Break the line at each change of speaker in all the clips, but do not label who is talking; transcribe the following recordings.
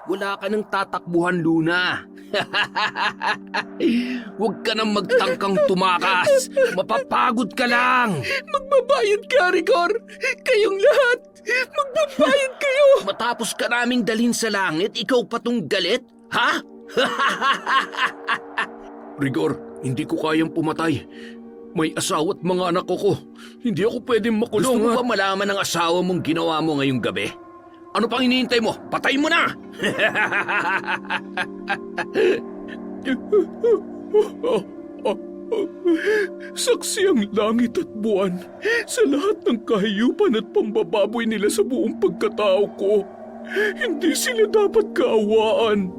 Wala ka nang tatakbuhan, Luna. Huwag ka nang magtangkang tumakas. Mapapagod ka lang.
Magbabayad ka, Rigor! Kayong lahat! Magbabayad kayo!
Matapos ka naming dalhin sa langit, ikaw pa tong galit? Ha? Rigor, hindi ko kayang pumatay. May asawa at mga anak ko. Hindi ako pwedeng makulong. Gusto mo ba malaman ng asawa mong ginawa mo ngayong gabi? Ano pang hinihintay mo? Patay mo na!
Saksi ang langit at buwan sa lahat ng kahiyupan at pambababoy nila sa buong pagkatao ko. Hindi sila dapat kaawaan.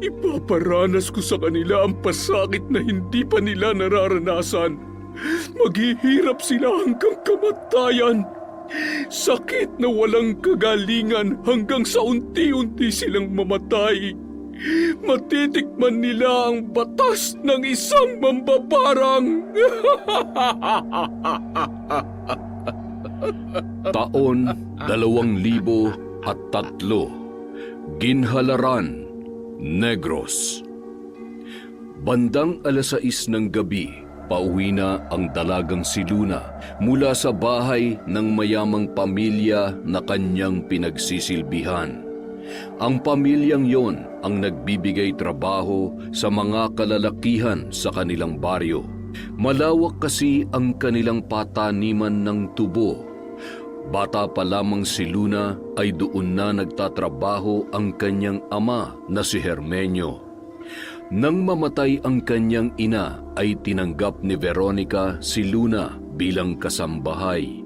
Ipaparanas ko sa kanila ang pasakit na hindi pa nila nararanasan. Maghihirap sila hanggang kamatayan. Sakit na walang kagalingan hanggang sa unti-unti silang mamatay. Matitikman nila ang batas ng isang mambabarang.
Taon 2003. Ginhalaran, Negros. Bandang 6:00 ng gabi, pauwi na ang dalagang si Luna mula sa bahay ng mayamang pamilya na kanyang pinagsisilbihan. Ang pamilyang yon ang nagbibigay trabaho sa mga kalalakihan sa kanilang baryo. Malawak kasi ang kanilang pataniman ng tubo. Bata pa lamang si Luna ay doon na nagtatrabaho ang kanyang ama na si Hermenio. Nang mamatay ang kanyang ina ay tinanggap ni Veronica si Luna bilang kasambahay.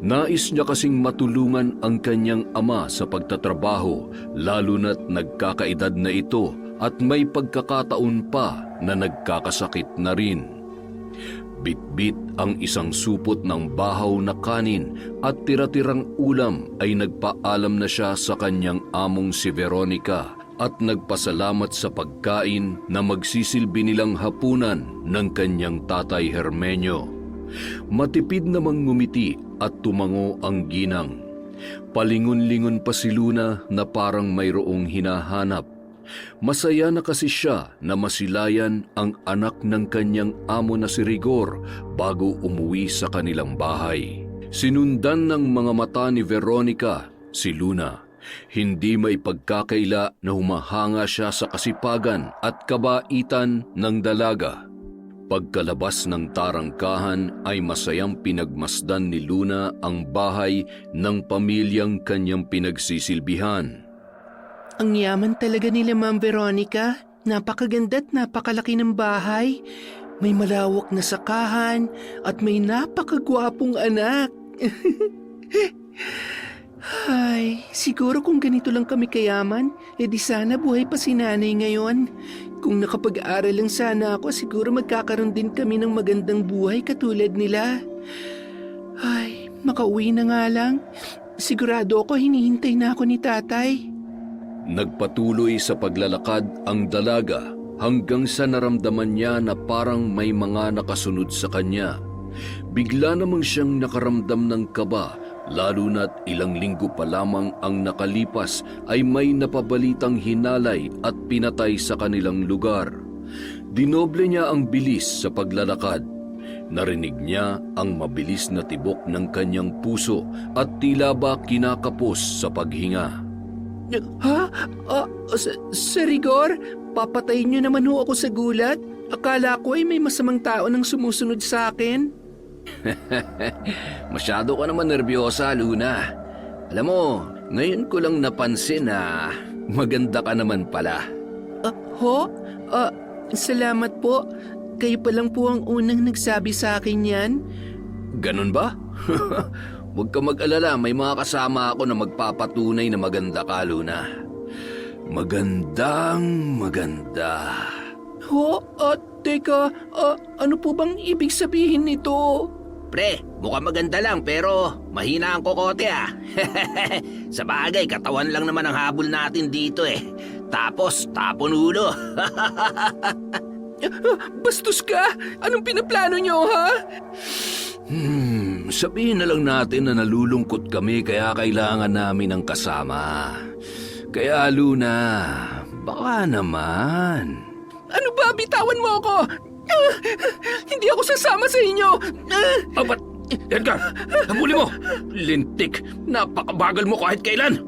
Nais niya kasing matulungan ang kanyang ama sa pagtatrabaho lalo na't nagkakaedad na ito at may pagkakataon pa na nagkakasakit na rin. Bitbit ang isang supot ng bahaw na kanin at tira-tirang ulam ay nagpaalam na siya sa kanyang among si Veronica at nagpasalamat sa pagkain na magsisilbi nilang hapunan ng kanyang tatay Hermenio. Matipid namang ngumiti at tumango ang ginang. Palingon-lingon pa si Luna na parang mayroong hinahanap. Masaya na kasi siya na masilayan ang anak ng kanyang amo na si Rigor bago umuwi sa kanilang bahay. Sinundan ng mga mata ni Veronica si Luna. Hindi may pagkakaila na humahanga siya sa kasipagan at kabaitan ng dalaga. Pagkalabas ng tarangkahan ay masayang pinagmasdan ni Luna ang bahay ng pamilyang kanyang pinagsisilbihan.
Ang yaman talaga nila, Ma'am Veronica. Napakaganda at napakalaki ng bahay. May malawak na sakahan at may napakagwapong anak. Ay, siguro kung ganito lang kami kayaman, edi sana buhay pa si nanay ngayon. Kung nakapag-aral lang sana ako, siguro magkakaroon din kami ng magandang buhay katulad nila. Ay, makauwi na nga lang. Sigurado ako hinihintay na ako ni tatay.
Nagpatuloy sa paglalakad ang dalaga hanggang sa naramdaman niya na parang may mga nakasunod sa kanya. Bigla namang siyang nakaramdam ng kaba, lalo na't ilang linggo pa lamang ang nakalipas ay may napabalitang hinalay at pinatay sa kanilang lugar. Dinoble niya ang bilis sa paglalakad. Narinig niya ang mabilis na tibok ng kanyang puso at tila ba kinakapos sa paghinga.
Ha? Sir Rigor, papatayin niyo naman ho ako sa gulat. Akala ko ay may masamang tao nang sumusunod sa akin.
Masyado ka naman nervyosa, Luna. Alam mo, ngayon ko lang napansin na maganda ka naman pala.
Salamat po. Kayo pa lang po ang unang nagsabi sa akin yan.
Ganun ba? Huwag ka mag-alala, may mga kasama ako na magpapatunay na maganda ka, Luna. Magandang maganda.
Teka, ano po bang ibig sabihin nito?
Pre, mukhang maganda lang pero mahina ang kokote ah. Sa bagay, katawan lang naman ang habol natin dito eh. Tapos, tapon ulo.
Bastos ka! Anong pinaplano niyo, ha?
Sabihin na lang natin na nalulungkot kami kaya kailangan namin ng kasama. Kaya Luna, baka naman.
Ano ba? Bitawan mo ako! Hindi ako sasama sa inyo!
Abat, Edgar, habulin mo! Lintik, napakabagal mo kahit kailan.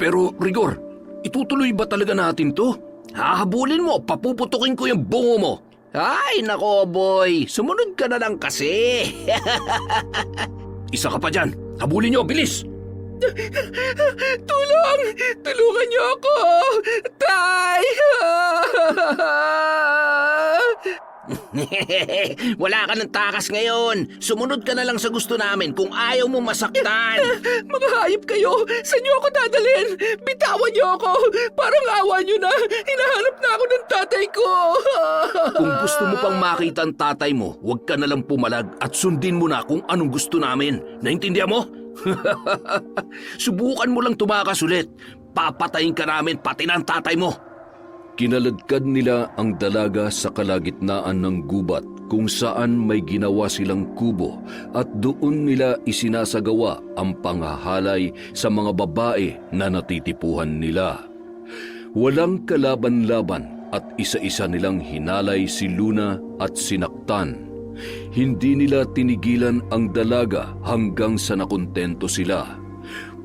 Pero Rigor, itutuloy ba talaga natin to? Hahabulin mo, papuputukin ko yung bungo mo. Ay, nako boy, sumunod ka na lang kasi. Isa ka pa dyan, habulin nyo, bilis!
Tulong! Tulungan niyo ako! Tay!
Wala ka ng takas ngayon. Sumunod ka na lang sa gusto namin kung ayaw mo masaktan.
Mga hayop kayo! Saan niyo ako dadalhin? Bitawan niyo ako! Parang awa niyo na! Hinahanap na ako ng tatay ko!
Kung gusto mo pang makita ang tatay mo, huwag ka na lang pumalag at sundin mo na kung anong gusto namin. Naintindihan mo? Subukan mo lang tumakas ulit. Papatayin ka namin pati na ang tatay mo. Kinaladkad nila ang dalaga sa kalagitnaan ng gubat kung saan may ginawa silang kubo at doon nila isinasagawa ang panghahalay sa mga babae na natitipuhan nila. Walang kalaban-laban at isa-isa nilang hinalay si Luna at sinaktan. Hindi nila tinigilan ang dalaga hanggang sa nakontento sila.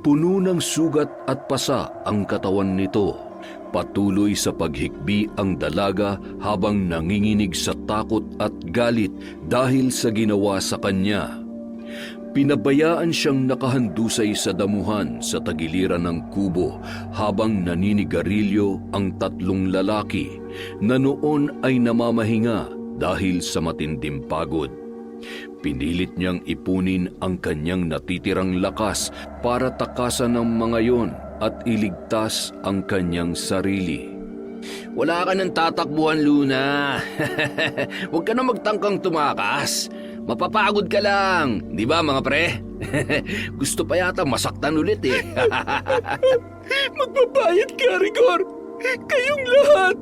Puno ng sugat at pasa ang katawan nito. Patuloy sa paghikbi ang dalaga habang nanginginig sa takot at galit dahil sa ginawa sa kanya. Pinabayaan siyang nakahandusay sa damuhan sa tagiliran ng kubo habang naninigarilyo ang tatlong lalaki na noon ay namamahinga dahil sa matinding pagod. Pinilit niyang ipunin ang kanyang natitirang lakas para takasan ng mga yon at iligtas ang kanyang sarili. Wala ka ng tatakbuhan, Luna. Huwag ka na magtangkang tumakas. Mapapagod ka lang. Di ba, mga pre? Gusto pa yata masaktan ulit eh.
Magbabayad ka, Rigor! Kayong lahat!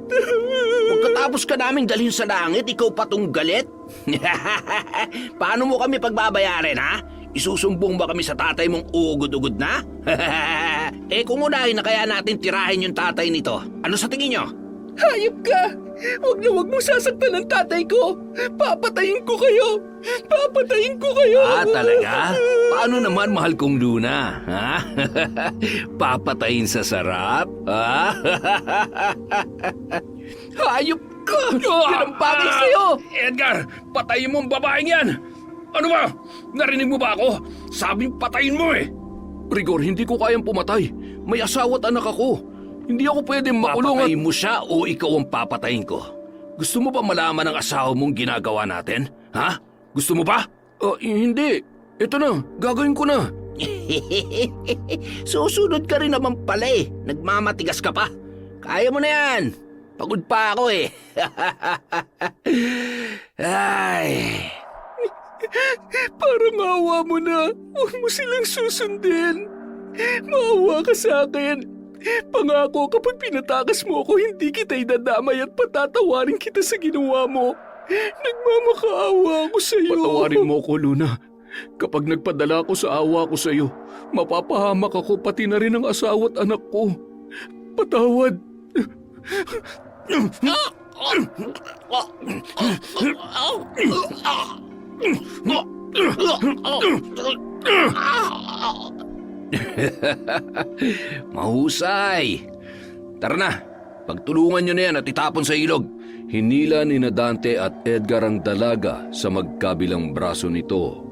Pagkatapos ka naming dalhin sa langit, ikaw pa tong galit? Paano mo kami pagbabayarin, ha? Isusumbong ba kami sa tatay mong ugod-ugod na? Kung unahin na kaya natin tirahin yung tatay nito, ano sa tingin nyo?
Hayop ka! Huwag mo sasaktan ang tatay ko! Papatayin ko kayo! Papatayin ko kayo!
Talaga? Paano naman, mahal kong Luna? Ha? Papatayin sa sarap? Ha?
Hayop ka! Yan ang bagay sa'yo!
Edgar, patayin mo ang babaeng yan! Ano ba? Narinig mo ba ako? Sabing patayin mo eh! Rigor, hindi ko kayang pumatay. May asawa at anak ako. Hindi ako pwedeng makulong. Papatayin mo siya o ikaw ang papatayin ko? Gusto mo ba malaman ang asawa mong ginagawa natin? Ha? Gusto mo ba? Hindi. Ito na, gagawin ko na. Susunod ka rin naman pala eh. Nagmamatigas ka pa. Kaya mo na yan. Pagod pa ako eh. Ay...
Parang awa mo na. Huwag mo silang susundin. Maawa ka sa akin. Pangako kapag pinatakas mo ako, hindi kita idadamay at patatawarin kita sa ginawa mo. Nagmamakaawa ako sa iyo.
Patawarin mo ko, Luna. Kapag nagpadala ko sa awa ko sa iyo, mapapahamak ako pati na rin ang asawa at anak ko. Patawad. Mahusay! Tara na, pagtulungan nyo na yan at itapon sa ilog. Hinila ni Dante at Edgar ang dalaga sa magkabilang braso nito.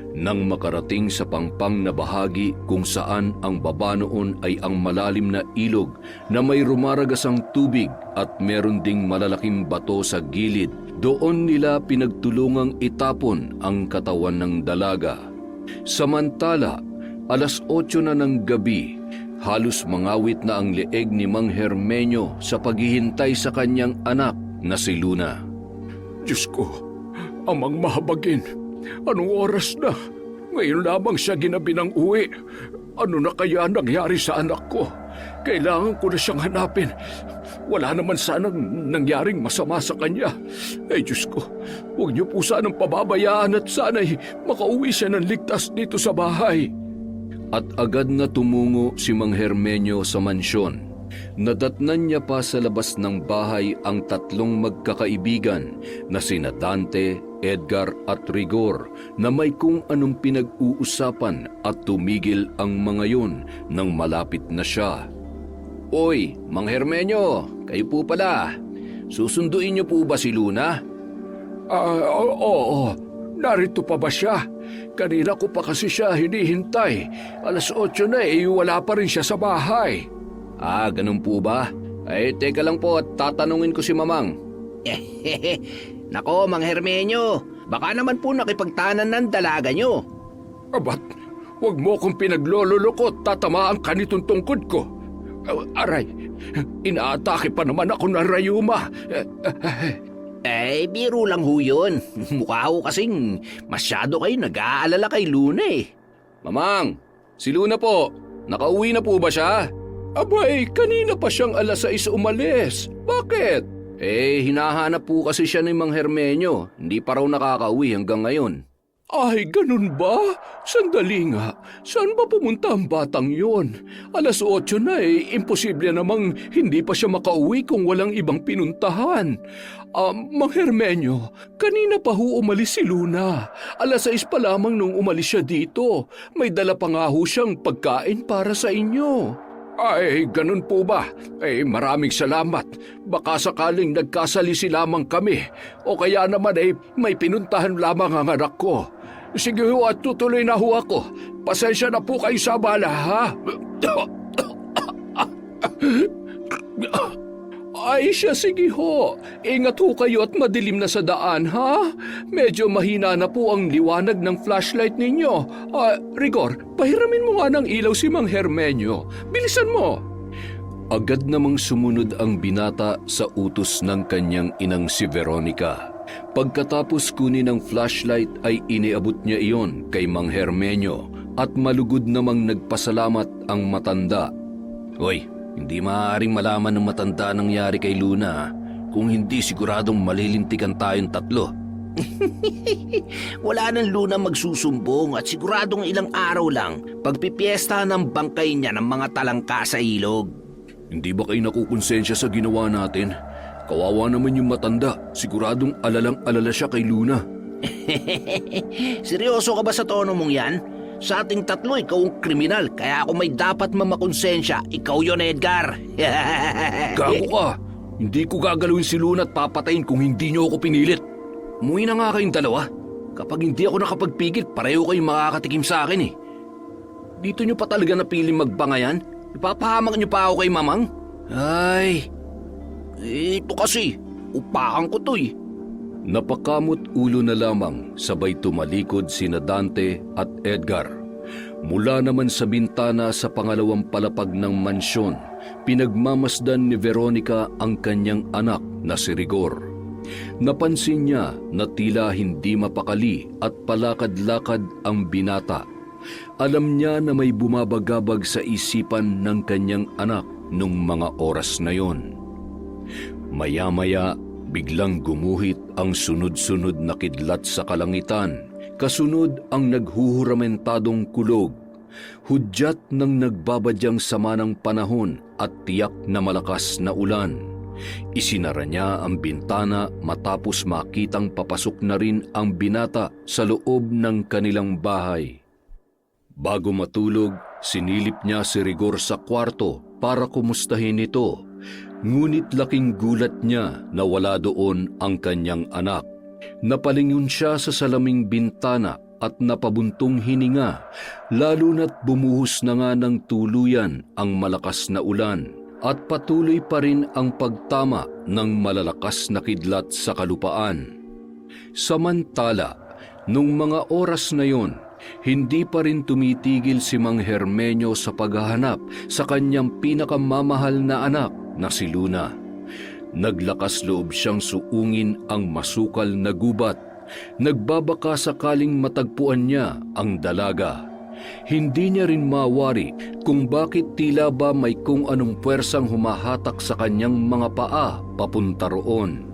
Nang makarating sa pangpang na bahagi kung saan ang baba noon ay ang malalim na ilog na may rumaragasang tubig at meron ding malalaking bato sa gilid, doon nila pinagtulungang itapon ang katawan ng dalaga. Samantala, 8:00 na ng gabi, halos mangawit na ang leeg ni Mang Hermenyo sa paghihintay sa kanyang anak na si Luna.
Diyos ko, amang mahabagin. Anong oras na? Ngayon lamang siya ginabi ng uwi. Ano na kaya nangyari sa anak ko? Kailangan ko na siyang hanapin. Wala naman sanang nangyaring masama sa kanya. Ay Diyos ko, huwag niyo po sanang pababayaan at sana'y makauwi siya ng ligtas dito sa bahay.
at agad na tumungo si Mang Hermenyo sa mansyon. Nadatnan niya pa sa labas ng bahay ang tatlong magkakaibigan na sina Dante, Edgar at Rigor na may kung anong pinag-uusapan at tumigil ang mga yun nang malapit na siya. "Oy, Mang Hermenyo, kayo po pala. Susunduin niyo po ba si Luna?"
Oo. Narito pa ba siya? Kanina ko pa kasi siya hinihintay. 8:00 na wala pa rin siya sa bahay.
Ganun po ba? Teka lang po at tatanungin ko si Mamang.
Nako, Mang Hermenyo, baka naman po nakipagtanan ng dalaga nyo.
Ba't huwag mo akong pinaglololoko, tatamaan ka nitong tungkod ko. Aray, inaatake pa naman ako ng rayuma.
Biro lang ho yun. Mukha ho kasing masyado kayo nag-aalala kay Luna eh.
Mamang, si Luna po. Nakauwi na po ba siya?
Abay, kanina pa siyang 6:00 umalis. Bakit?
Hinahanap po kasi siya ni Mang Hermenyo. Hindi pa raw nakakauwi hanggang ngayon.
Ay, ganun ba? Sandali nga. Saan ba pumunta ang batang yon? 8:00 na imposible namang hindi pa siya makauwi kung walang ibang pinuntahan. Mang Hermenyo, kanina pa ho umalis si Luna. 6:00 pa lamang nung umalis siya dito. May dala pa nga ho siyang pagkain para sa inyo. Ay, ganun po ba? Maraming salamat. Baka sakaling nagkasalisi lamang kami. O kaya naman may pinuntahan lamang ang anak ko. Sige ho at tutuloy na ho ako. Pasensya na po kayo sa abala, ha? Ay siya, sige ho. Ingat ho kayo at madilim na sa daan, ha? Medyo mahina na po ang liwanag ng flashlight ninyo. Rigor, pahiramin mo nga ng ilaw si Mang Hermenyo. Bilisan mo.
Agad namang sumunod ang binata sa utos ng kanyang inang si Veronica. Pagkatapos kunin ng flashlight ay iniabot niya iyon kay Mang Hermenyo at malugod namang nagpasalamat ang matanda. "Hoy, hindi maaaring malaman ng matanda ang nangyari kay Luna. Kung hindi, siguradong malilintikan tayong tatlo."
Wala nang Luna magsusumbong at siguradong ilang araw lang pagpipiesta ng bangkay niya ng mga talangka sa ilog.
"Hindi ba kayo nakukonsensya sa ginawa natin? Kawawa naman yung matanda. Siguradong alalang-alala siya kay Luna."
Seryoso ka ba sa tono mong yan? Sa ating tatlo, ikaw ang kriminal. Kaya ako may dapat mamakonsensya. Ikaw yon, Edgar.
Gago ka! Hindi ko gagalawin si Luna at papatayin kung hindi niyo ako pinilit. Umuwi na nga kayong dalawa. Kapag hindi ako nakapagpigil, pareho kayong makakatikim sa akin eh. Dito niyo pa talaga napiling magbangayan? Ipapahamak niyo pa ako kay Mamang? Ay,
Ito kasi, upakan ko to eh.
napakamot ulo na lamang sabay tumalikod sina Dante at Edgar. Mula naman sa bintana sa pangalawang palapag ng mansyon, pinagmamasdan ni Veronica ang kanyang anak na si Rigor. Napansin niya na tila hindi mapakali at palakad-lakad ang binata. Alam niya na may bumabagabag sa isipan ng kanyang anak nung mga oras na yon. Maya-maya, biglang gumuhit ang sunod-sunod na kidlat sa kalangitan, kasunod ang naghuhuramentadong kulog, hudyat ng nagbabadyang sama ng panahon at tiyak na malakas na ulan. Isinara niya ang bintana matapos makitang papasok na rin ang binata sa loob ng kanilang bahay. Bago matulog, sinilip niya si Rigor sa kwarto para kumustahin ito. Ngunit laking gulat niya na wala doon ang kanyang anak. Napalingon siya sa salaming bintana at napabuntong hininga, lalo na't bumuhos na nga ng tuluyan ang malakas na ulan at patuloy pa rin ang pagtama ng malalakas na kidlat sa kalupaan. Samantala, nung mga oras na yon, hindi pa rin tumitigil si Mang Hermenyo sa paghahanap sa kanyang pinakamamahal na anak na si Luna. Naglakas loob siyang suungin ang masukal na gubat. Nagbabaka sakaling matagpuan niya ang dalaga. Hindi niya rin mawari kung bakit tila ba may kung anong puwersang humahatak sa kanyang mga paa papunta roon.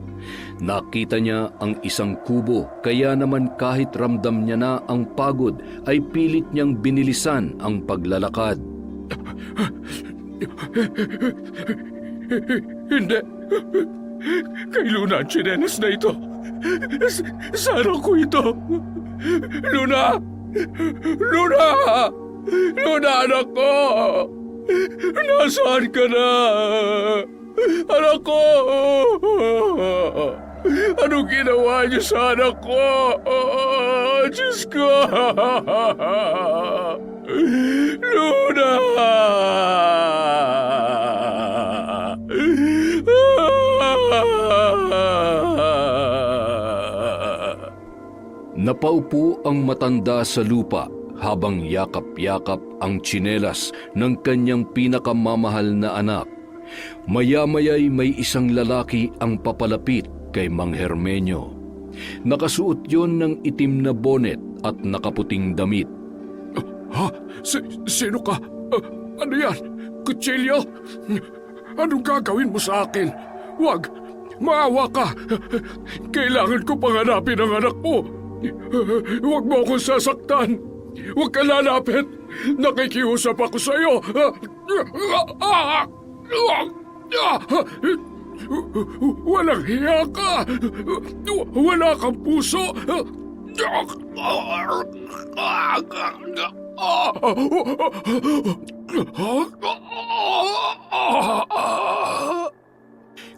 Nakita niya ang isang kubo, kaya naman kahit ramdam niya na ang pagod ay pilit niyang binilisan ang paglalakad.
Hindi. Kay Luna ang tsinelas na ito. Sana ko ito. Luna! Luna! Luna, anak ko! Nasaan ka na? Anak ko! Anong ginawa niyo sa anak ko? Diyos ko! Luna!
Napaupo ang matanda sa lupa habang yakap-yakap ang tsinelas ng kanyang pinakamamahal na anak. Maya-maya'y may isang lalaki ang papalapit kay Mang Hermenyo. Nakasuot yon ng itim na bonet at nakaputing damit.
Ha? Sino ka? Ano yan? Kutsilyo? Anong gagawin mo sa akin? Wag! Maawa ka! Kailangan ko panghanapin ang anak mo! Huwag mo akong sasaktan! Huwag ka lalapit! Nakikiusap ako sa iyo! Walang hiya ka! Wala kang puso!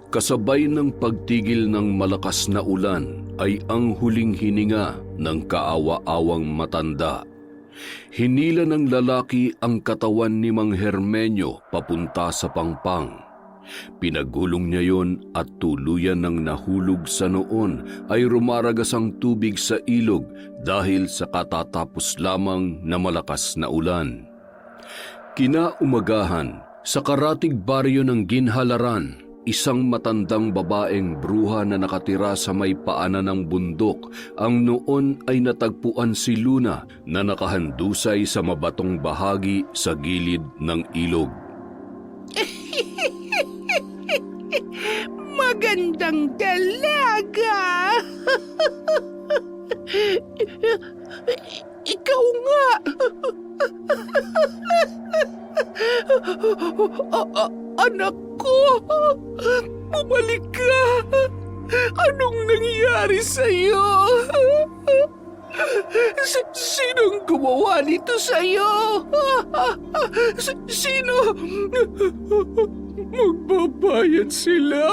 Kasabay ng pagtigil ng malakas na ulan ay ang huling hininga ng kaawa-awang matanda. Hinila ng lalaki ang katawan ni Mang Hermenyo papunta sa pangpang. Pinagulong niya yon at tuluyan ng nahulog sa noon ay rumaragas ang tubig sa ilog dahil sa katatapos lamang na malakas na ulan. Kinaumagahan, sa karatig baryo ng Ginhalaran, isang matandang babaeng bruha na nakatira sa may paanan ng bundok ang noon ay natagpuan si Luna na nakahandusay sa mabatong bahagi sa gilid ng ilog.
Magandang dalaga! Ikaw nga! Anak ko! Bumalik ka! Anong nangyari sa'yo? Sinong gumawa nito sa'yo? Sino?
Magbabayad sila!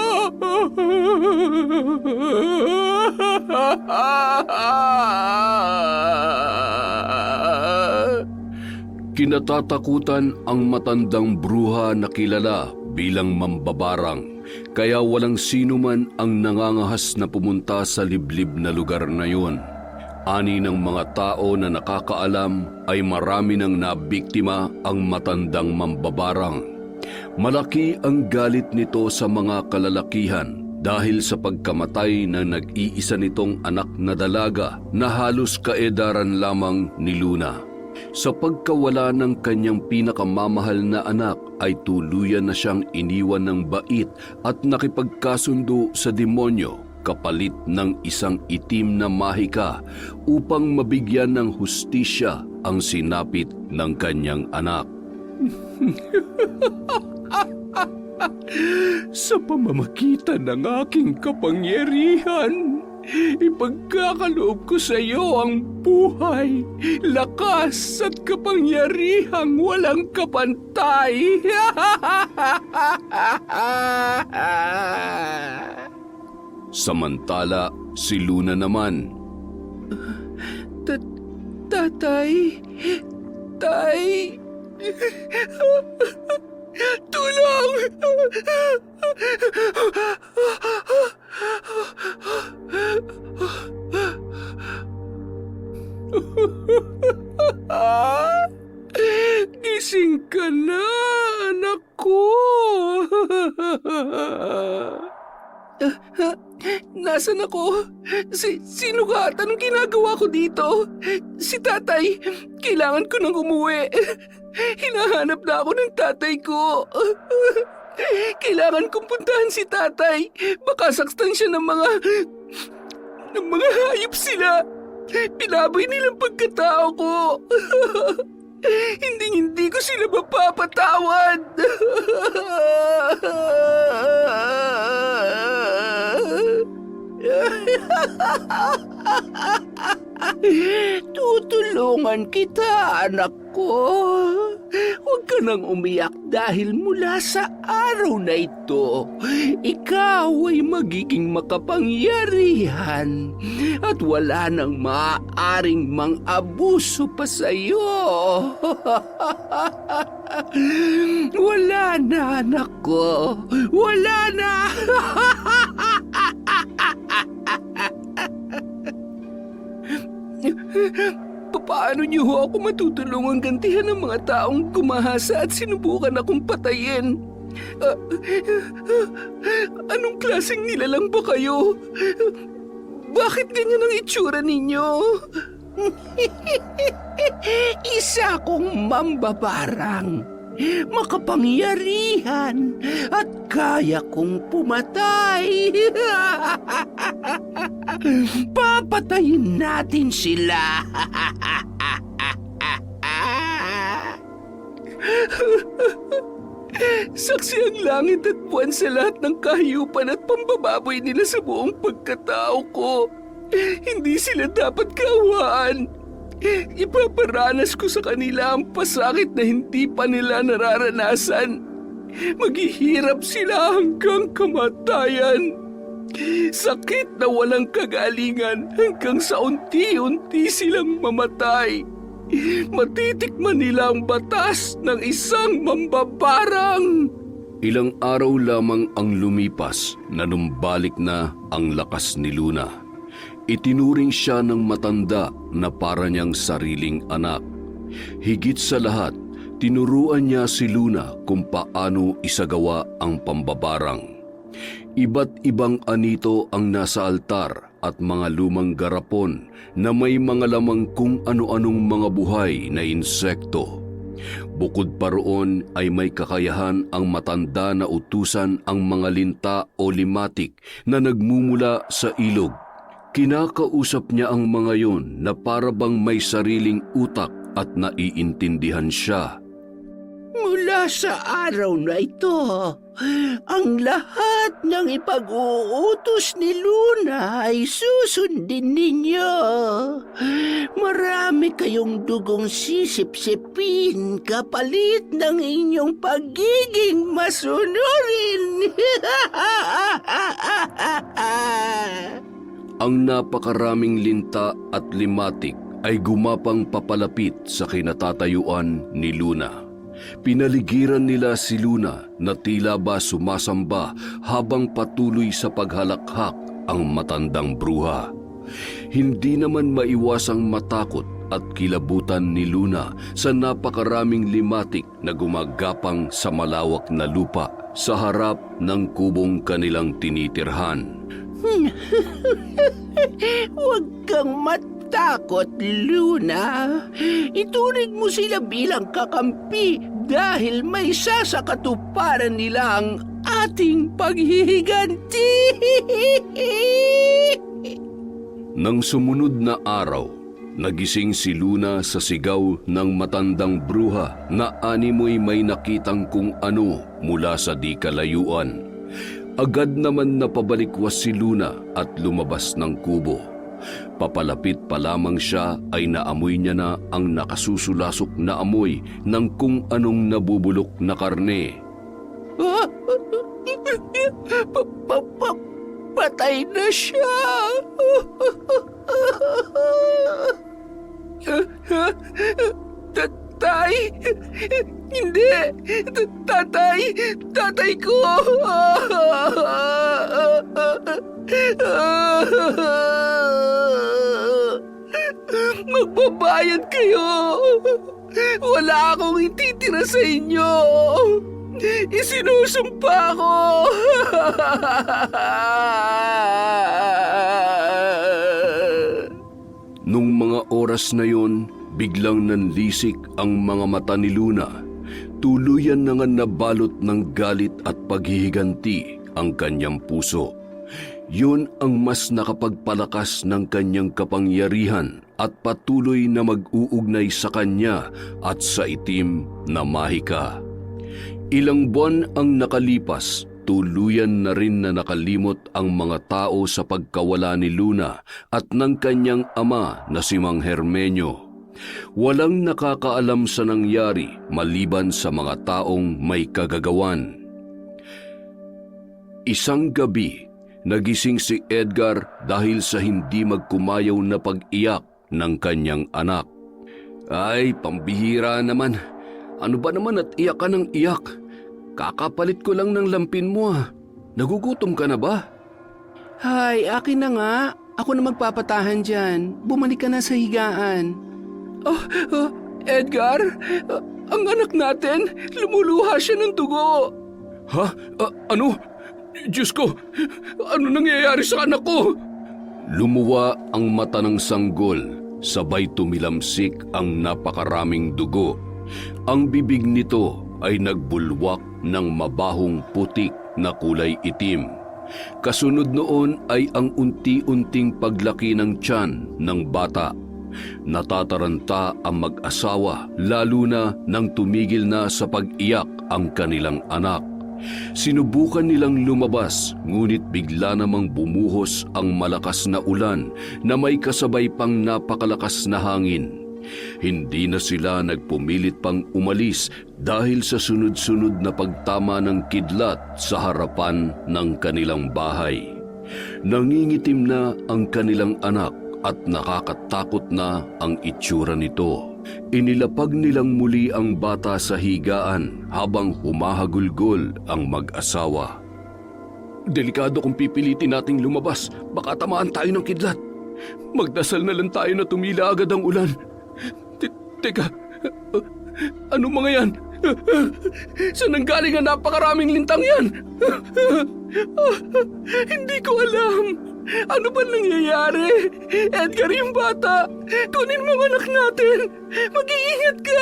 Kinatatakutan ang matandang bruha na kilala bilang mambabarang, kaya walang sino man ang nangangahas na pumunta sa liblib na lugar na yun. Ani ng mga tao na nakakaalam ay marami nang nabiktima ang matandang mambabarang. Malaki ang galit nito sa mga kalalakihan dahil sa pagkamatay na nag-iisa nitong anak na dalaga na halos kaedaran lamang ni Luna. Sa pagkawala ng kanyang pinakamamahal na anak ay tuluyan na siyang iniwan ng bait at nakipagkasundo sa demonyo kapalit ng isang itim na mahika upang mabigyan ng hustisya ang sinapit ng kanyang anak.
Sa pamamagitan ng aking kapangyarihan, ipagkakaloob ko sa iyo ang buhay, lakas at kapangyarihang walang kapantay.
Samantala, si Luna naman.
Tatay? Tay? Tulong! Gising ka na, anak ko! Nasaan ako? Sino ka at anong ginagawa ko dito? Si tatay, kailangan ko nang umuwi. Hinahanap na ako ng tatay ko. Kailangan kong puntahan si tatay. Baka saktan siya ng mga hayop sila. Pinaboy nilang pagkatao ko. Hindi ko sila mapapatawad.
Tutulungan kita, anak ko. Huwag ka nang umiyak dahil mula sa araw na ito, ikaw ay magiging makapangyarihan at wala nang maaaring mang-abuso pa sa'yo. Wala na, anak ko. Wala na.
Paano niyo ho ako matutulungang gantihan ng mga taong gumahasa at sinubukan akong patayin? Anong klaseng nilalang ba kayo? Bakit ganyan ang itsura ninyo?
Isa kong mambabarang, makapangyarihan at kaya kong pumatay. Papatayin natin sila.
Saksi ang langit at buwan sa lahat ng kahiyupan at pambababoy nila sa buong pagkatao ko. Hindi sila dapat kaawaan. Ipaparanas ko sa kanila ang pasakit na hindi pa nila nararanasan. Maghihirap sila hanggang kamatayan. Sakit na walang kagalingan hanggang sa unti-unti silang mamatay. Matitikman nila ang batas ng isang mambabarang.
Ilang araw lamang ang lumipas na numbalik na ang lakas ni Luna. Itinuring siya ng matanda na para niyang sariling anak. Higit sa lahat, tinuruan niya si Luna kung paano isagawa ang pambabarang. Iba't ibang anito ang nasa altar at mga lumang garapon na may mga lamang kung ano-anong mga buhay na insekto. Bukod pa roon ay may kakayahan ang matanda na utusan ang mga linta o limatik na nagmumula sa ilog. Kinakausap niya ang mga yon na para bang may sariling utak at naiintindihan siya.
Mula sa araw na ito, ang lahat ng ipag-uutos ni Luna ay susundin ninyo. Marami kayong dugong sisip-sipin kapalit ng inyong pagiging masunurin.
Ang napakaraming linta at limatik ay gumapang papalapit sa kinatatayuan ni Luna. Pinaligiran nila si Luna na tila ba sumasamba habang patuloy sa paghalakhak ang matandang bruha. Hindi naman maiwasang matakot at kilabutan ni Luna sa napakaraming limatik na gumagapang sa malawak na lupa sa harap ng kubong kanilang tinitirhan.
Huwag kang matakot, Luna. Ituring mo sila bilang kakampi dahil may isa sa katuparan nila ang ating paghihiganti.
Nang sumunod na araw, nagising si Luna sa sigaw ng matandang bruha na animoy may nakitang kung ano mula sa di kalayuan. Agad naman napabalikwas si Luna at lumabas ng kubo. Papalapit pa lamang siya ay naamoy niya na ang nakasusulasok na amoy ng kung anong nabubulok na karne.
Patay na siya.
Tatay! Hindi! Tatay! Tatay ko! Magbabayad kayo! Wala akong ititira sa inyo! Isinusumpa ko!
Nung mga oras na yon, biglang nanlisik ang mga mata ni Luna. Tuluyan na nga nabalot ng galit at paghihiganti ang kanyang puso. Yun ang mas nakapagpalakas ng kanyang kapangyarihan at patuloy na mag-uugnay sa kanya at sa itim na mahika. Ilang buwan ang nakalipas, tuluyan na rin na nakalimot ang mga tao sa pagkawala ni Luna at ng kanyang ama na si Mang Hermenio. Walang nakakaalam sa nangyari maliban sa mga taong may kagagawan. Isang gabi, nagising si Edgar dahil sa hindi magkumayaw na pag-iyak ng kanyang anak. Ay, pambihira naman. Ano ba naman at iyak ka ng iyak? Kakapalit ko lang ng lampin mo ah. Nagugutom ka na ba?
Hay, akin na nga. Ako na magpapatahan dyan. Bumalik ka na sa higaan.
Edgar, ang anak natin, lumuluha siya ng dugo.
Ha? Ano? Diyos ko, ano nangyayari sa anak ko?
Lumuwa ang mata ng sanggol, sabay tumilamsik ang napakaraming dugo. Ang bibig nito ay nagbulwak ng mabahong putik na kulay itim. Kasunod noon ay ang unti-unting paglaki ng tiyan ng bata. Natataranta ang mag-asawa lalo na nang tumigil na sa pag-iyak ang kanilang anak. Sinubukan nilang lumabas ngunit bigla namang bumuhos ang malakas na ulan na may kasabay pang napakalakas na hangin. Hindi na sila nagpumilit pang umalis dahil sa sunod-sunod na pagtama ng kidlat sa harapan ng kanilang bahay. Nangingitim na ang kanilang anak at nakakatakot na ang itsura nito. Inilapag nilang muli ang bata sa higaan habang humahagulgol ang mag-asawa.
Delikado kung pipilitin nating lumabas. Baka tamaan tayo ng kidlat. Magdasal na lang tayo na tumila agad ang ulan. Teka, ano mga yan? Saan ang galing ang napakaraming lintang yan? Hindi ko alam. Ano ba nangyayari? Edgar, yung bata. Kunin mo ang anak natin. Mag-iingat ka.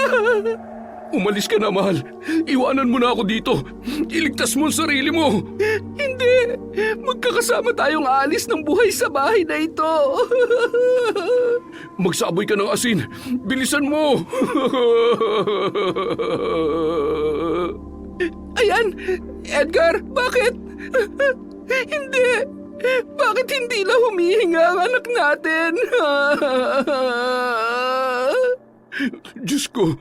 Umalis ka na, mahal. Iwanan mo na ako dito. Iligtas mo ang sarili mo. Hindi. Magkakasama tayong aalis ng buhay sa bahay na ito. Magsaboy ka ng asin. Bilisan mo. Ayan. Edgar, bakit? Hindi. Bakit hindi na humihinga ang anak natin? Diyos ko,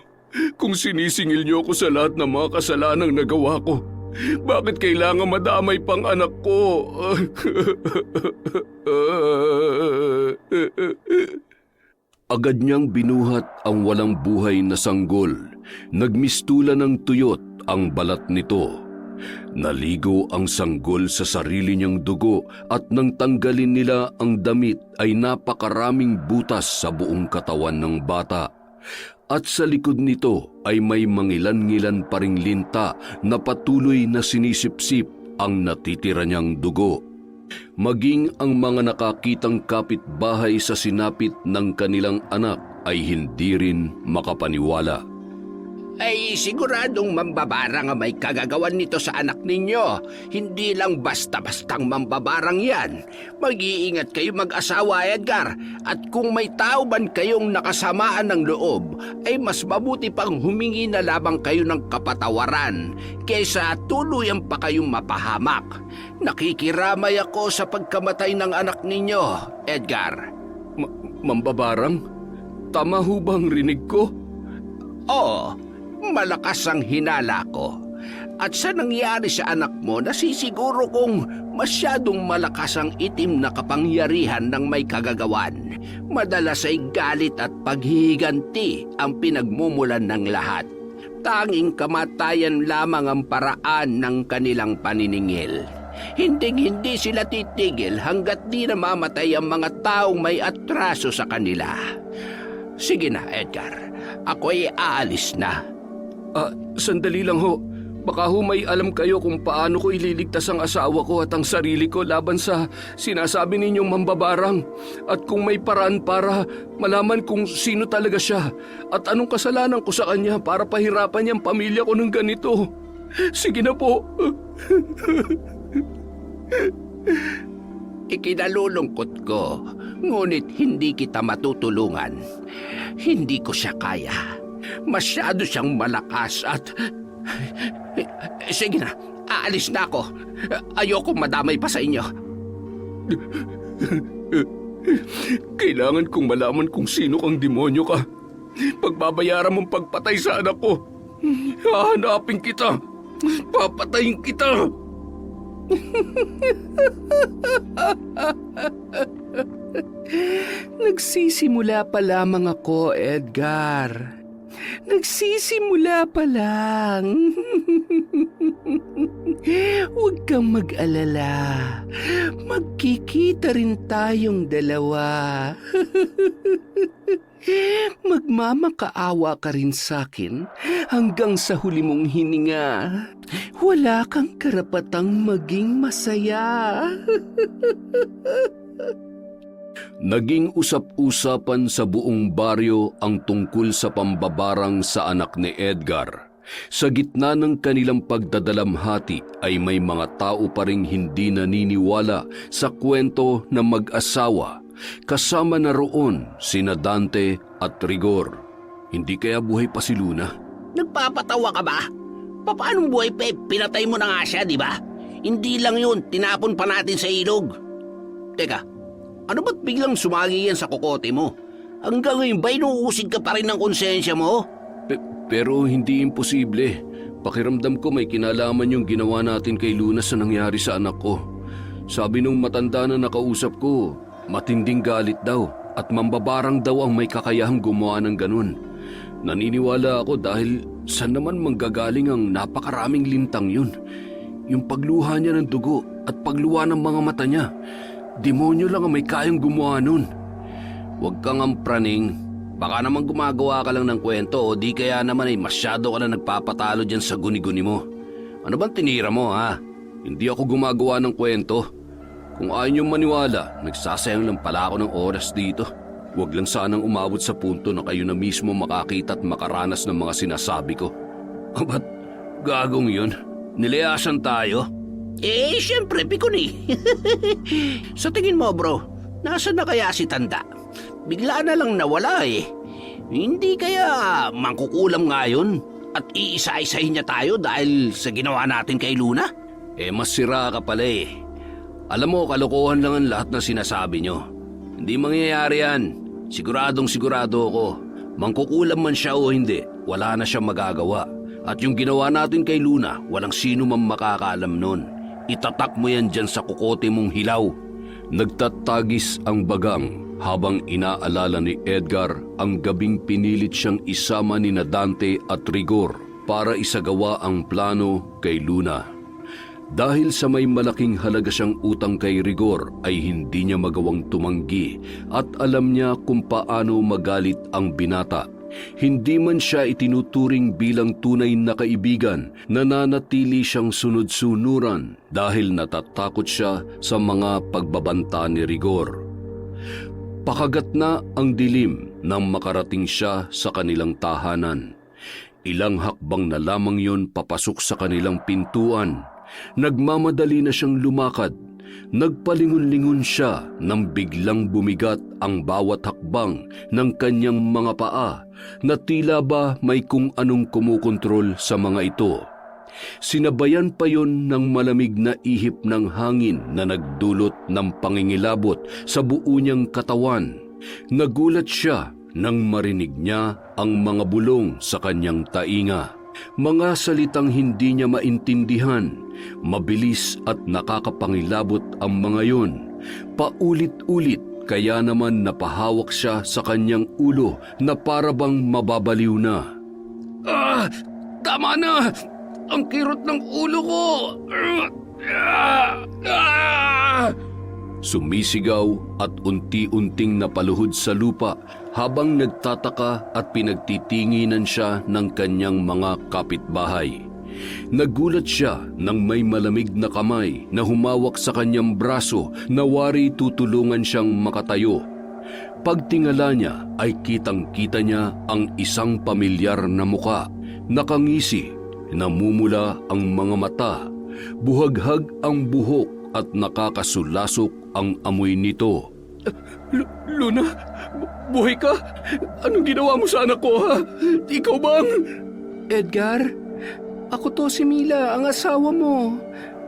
kung sinisingil niyo ako sa lahat ng mga kasalanang nagawa ko, bakit kailangan madamay pang anak ko?
Agad niyang binuhat ang walang buhay na sanggol. Nagmistula ng tuyot ang balat nito. Naligo ang sanggol sa sarili niyang dugo at nang tanggalin nila ang damit ay napakaraming butas sa buong katawan ng bata. At sa likod nito ay may mangilan-ngilan pa ring linta na patuloy na sinisipsip ang natitira niyang dugo. Maging ang mga nakakitang kapitbahay sa sinapit ng kanilang anak ay hindi rin makapaniwala.
Ay siguradong mambabarang ang may kagagawan nito sa anak ninyo. Hindi lang basta-bastang mambabarang yan. Mag-iingat kayo mag-asawa, Edgar. At kung may tao man kayong nakasamaan ng loob, ay mas mabuti pang humingi na labang kayo ng kapatawaran kaysa tuluyan pa kayong mapahamak. Nakikiramay ako sa pagkamatay ng anak ninyo, Edgar.
Mambabarang? Tama ho bang rinig ko?
Oo. Malakas ang hinala ko. At sa nangyari sa anak mo, nasisiguro kong masyadong malakas ang itim na kapangyarihan ng may kagagawan. Madalas ay galit at paghihiganti ang pinagmumulan ng lahat. Tanging kamatayan lamang ang paraan ng kanilang paniningil. Hinding-hindi sila titigil hanggat di namamatay ang mga taong may atraso sa kanila. Sige na, Edgar. Ako ay aalis na.
Sandali lang ho.
Baka ho may alam kayo kung paano ko ililigtas ang asawa ko at ang sarili ko laban sa sinasabi ninyong mambabarang. At kung may paraan para malaman kung sino talaga siya at anong kasalanan ko sa kanya para pahirapan niyang pamilya ko ng ganito. Sige na po.
Ikinalulungkot ko, ngunit hindi kita matutulungan. Hindi ko siya kaya. Masyado siyang malakas at... Sige na, aalis na ako. Ayoko madamay pa sa inyo.
Kailangan kong malaman kung sino kang demonyo ka. Pagbabayaran mong pagpatay sa anak ko. Hahanapin kita. Papatayin kita.
Nagsisimula pa lamang ako, Edgar. Nagsisimula pa lang. Huwag kang mag-alala. Magkikita rin tayong dalawa. Magmamakaawa ka rin sa'kin hanggang sa huli mong hininga. Wala kang karapatang maging masaya.
Naging usap-usapan sa buong baryo ang tungkol sa pambabarang sa anak ni Edgar. Sa gitna ng kanilang pagdadalamhati ay may mga tao pa ring hindi naniniwala sa kwento ng mag-asawa. Kasama na roon sina Dante at Rigor. Hindi kaya buhay pa si Luna?
Nagpapatawa ka ba? Paanong buhay pa? Pinatay mo na nga siya, di ba? Hindi lang yun, tinapon pa natin sa ilog. Teka, ano ba't biglang sumagi yan sa kokote mo? Hanggang ngayon ba inuusig ka pa rin ng konsensya mo?
Pero hindi imposible. Pakiramdam ko may kinalaman yung ginawa natin kay Luna sa nangyari sa anak ko. Sabi nung matanda na nakausap ko, matinding galit daw at mambabarang daw ang may kakayahang gumawa ng ganun. Naniniwala ako dahil saan naman manggagaling ang napakaraming lintang yun? Yung pagluha niya ng dugo at pagluwa ng mga mata niya. Demonyo lang ang may kayang gumawa nun. Huwag kang ampraning. Baka naman gumagawa ka lang ng kwento o di kaya naman ay masyado ka na nagpapatalo dyan sa guni-guni mo. Ano bang tinira mo, ha? Hindi ako gumagawa ng kwento. Kung ayaw niyong maniwala, nagsasayang lang pala ako ng oras dito. Huwag lang sanang umabot sa punto na kayo na mismo makakita at makaranas ng mga sinasabi ko. Ba't gagong yun? Nilayasan tayo?
Siyempre, pikon eh. Sa tingin mo, bro, nasaan na kaya si Tanda? Bigla na lang nawala eh. Hindi kaya mangkukulam ngayon at iisa-isahin niya tayo dahil sa ginawa natin kay Luna?
Mas sira ka pala eh. Alam mo, kalokohan lang ang lahat na sinasabi nyo. Hindi mangyayari yan. Siguradong sigurado ako. Mangkukulam man siya o hindi, wala na siyang magagawa. At yung ginawa natin kay Luna, walang sino man makakaalam nun. Itatak mo yan dyan sa kukote mong hilaw. Nagtatagis ang bagang habang inaalala ni Edgar ang gabing pinilit siyang isama ni Dante at Rigor para isagawa ang plano kay Luna. Dahil sa may malaking halaga siyang utang kay Rigor ay hindi niya magawang tumanggi at alam niya kung paano magalit ang binata. Hindi man siya itinuturing bilang tunay na kaibigan, nananatili siyang sunod-sunuran dahil natatakot siya sa mga pagbabanta ni Rigor. Pakagat na ang dilim nang makarating siya sa kanilang tahanan. Ilang hakbang na lamang yon papasok sa kanilang pintuan. Nagmamadali na siyang lumakad. Nagpalingon-lingon siya nang biglang bumigat ang bawat hakbang ng kanyang mga paa na tila ba may kung anong kumukontrol sa mga ito. Sinabayan pa yon ng malamig na ihip ng hangin na nagdulot ng pangingilabot sa buo niyang katawan. Nagulat siya nang marinig niya ang mga bulong sa kanyang tainga. Mga salitang hindi niya maintindihan, mabilis at nakakapangilabot ang mga yon. Paulit-ulit kaya naman napahawak siya sa kanyang ulo na parabang mababaliw na. Tama na! Ang kirot ng ulo ko! Sumisigaw at unti-unting napaluhod sa lupa habang nagtataka at pinagtitinginan siya ng kanyang mga kapitbahay. Nagulat siya nang may malamig na kamay na humawak sa kanyang braso na wari tutulungan siyang makatayo. Pagtingala niya ay kitang-kita niya ang isang pamilyar na muka. Nakangisi, namumula ang mga mata, buhaghag ang buhok at nakakasulasok ang amoy nito.
Luna, buhay ka? Anong ginawa mo sa anak ko, ha? Ikaw bang...
Edgar, ako to si Mila, ang asawa mo.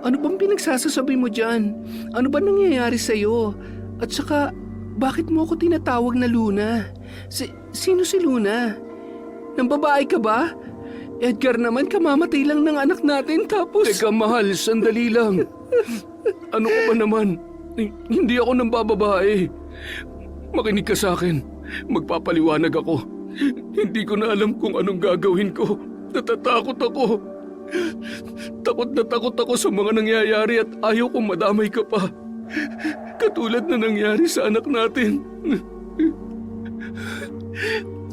Ano bang pinagsasasabi mo dyan? Ano ba nangyayari sa'yo? At saka, bakit mo ako tinatawag na Luna? Sino si Luna? Nang babae ka ba? Edgar naman, kamamatay lang ng anak natin tapos...
Teka mahal, sandali lang. Ano ka ba naman? Hindi ako nang bababae. Makinig ka sa akin. Magpapaliwanag ako. Hindi ko na alam kung anong gagawin ko. Natatakot ako. Takot na takot ako sa mga nangyayari at ayaw kong madamay ka pa. Katulad na nangyari sa anak natin.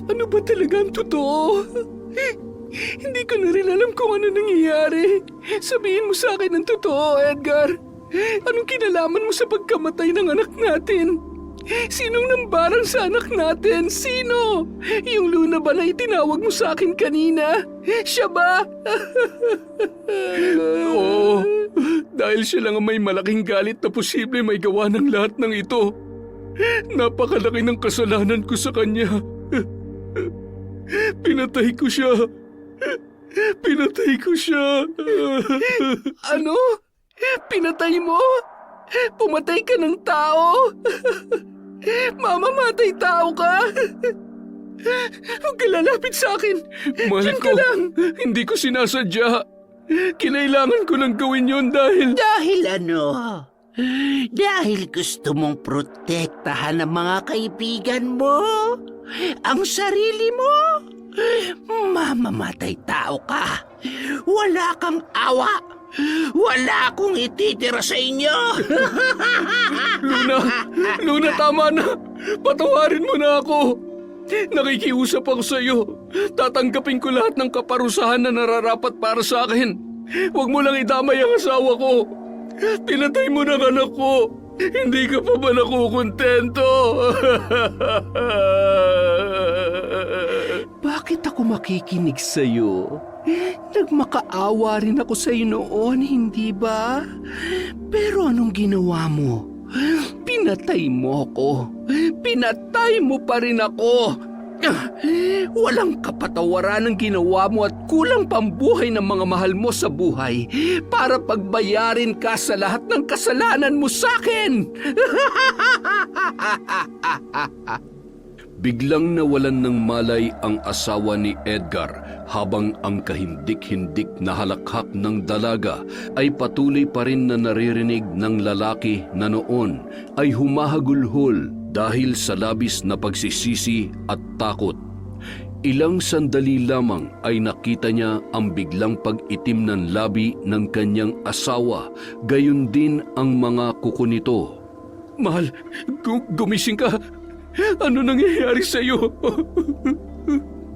Ano ba talaga ang totoo? Hindi ko na rin alam kung ano nangyayari. Sabihin mo sa akin ang totoo, Edgar. Anong kinalaman mo sa pagkamatay ng anak natin? Sinong nambarang sa anak natin? Sino? Yung Luna ba na itinawag mo sa akin kanina? Siya ba?
Oo, dahil siya lang ang may malaking galit na posible may gawa ng lahat ng ito. Napakalaki ng kasalanan ko sa kanya. Pinatay ko siya. Pinatay ko siya.
Ano? Pinatay mo? Pumatay ka ng tao? Mamamatay tao ka? Huwag ka lalapit sa akin.
Mahal
Diyan
ko,
ka lang.
hindi ko sinasadya. Kinailangan ko lang gawin yon dahil...
Dahil ano? Dahil gusto mong protektahan ang mga kaibigan mo? Ang sarili mo? Mamamatay tao ka. Wala kang awa. Wala akong ititira sa inyo.
Luna, tama na. Patawarin mo na ako. Nakikiusap ako sa iyo. Tatanggapin ko lahat ng kaparusahan na nararapat para sa akin. Huwag mo lang idamay ang asawa ko. Pinatay mo ng anak ko. Hindi ka pa ba nakukontento?
Bakit ako makikinig sa'yo? Nagmakaawa rin ako sa'yo noon, hindi ba? Pero anong ginawa mo? Pinatay mo ako. Pinatay mo pa rin ako. Walang kapatawaran ang ginawa mo at kulang pambuhay ng mga mahal mo sa buhay para pagbayarin ka sa lahat ng kasalanan mo sa akin.
Biglang nawalan ng malay ang asawa ni Edgar habang ang kahindik-hindik na halakhak ng dalaga ay patuloy pa rin na naririnig ng lalaki na noon ay humahagulhol dahil sa labis na pagsisisi at takot. Ilang sandali lamang ay nakita niya ang biglang pag-itim ng labi ng kanyang asawa, gayon din ang mga kuko nito.
Mahal, gumising ka. Ano nangyayari sa iyo?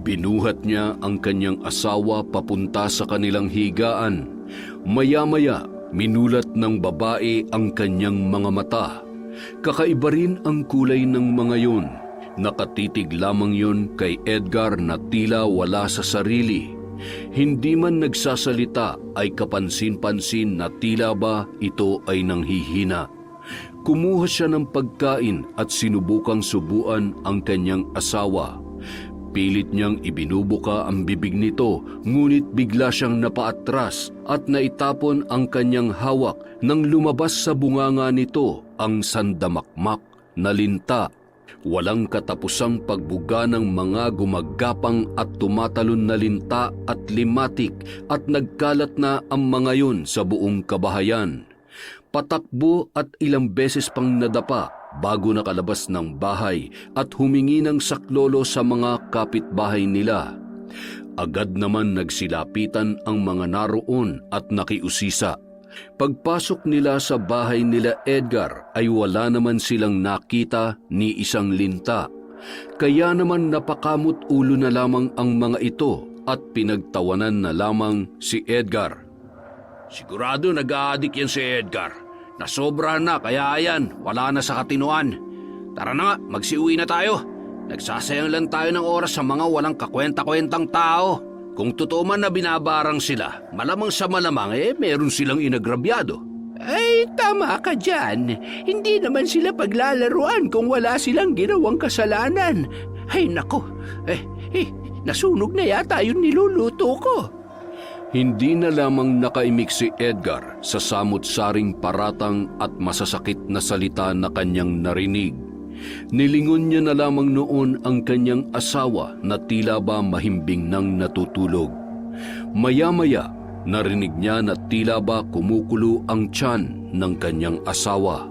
Binuhat niya ang kanyang asawa papunta sa kanilang higaan. Maya-maya, minulat ng babae ang kanyang mga mata. Kakaiba rin ang kulay ng mga yun. Nakatitig lamang yun kay Edgar na tila wala sa sarili. Hindi man nagsasalita ay kapansin-pansin na tila ba ito ay nanghihina. Kumuha siya ng pagkain at sinubukang subuan ang kanyang asawa. Pilit niyang ibinubuka ang bibig nito, ngunit bigla siyang napaatras at naitapon ang kanyang hawak nang lumabas sa bunganga nito ang sandamakmak na linta. Walang katapusang pagbuga ng mga gumagapang at tumatalon na linta at limatik at nagkalat na ang mga yun sa buong kabahayan. Patakbo at ilang beses pang nadapa bago nakalabas ng bahay at humingi ng saklolo sa mga kapitbahay nila. Agad naman nagsilapitan ang mga naroon at nakiusisa. Pagpasok nila sa bahay nila Edgar ay wala naman silang nakita ni isang linta. Kaya naman napakamot ulo na lamang ang mga ito at pinagtawanan na lamang si Edgar.
Sigurado nag-aadik yan si Edgar. Nasobrahan na kaya yan, wala na sa katinuan. Tara na nga, magsiuwi na tayo. Nagsasayang lang tayo ng oras sa mga walang kakwenta-kwentang tao. Kung totoo man na binabarang sila, malamang sa malamang meron silang inagrabyado.
Ay, tama ka dyan. Hindi naman sila paglalaruan kung wala silang ginawang kasalanan. Ay, nako. Nasunog na yata yung niluluto ko.
Hindi na lamang nakaimik si Edgar sa samot-saring paratang at masasakit na salita na kanyang narinig. Nilingon niya na lamang noon ang kanyang asawa na tila ba mahimbing nang natutulog. Maya-maya, narinig niya na tila ba kumukulo ang tiyan ng kanyang asawa.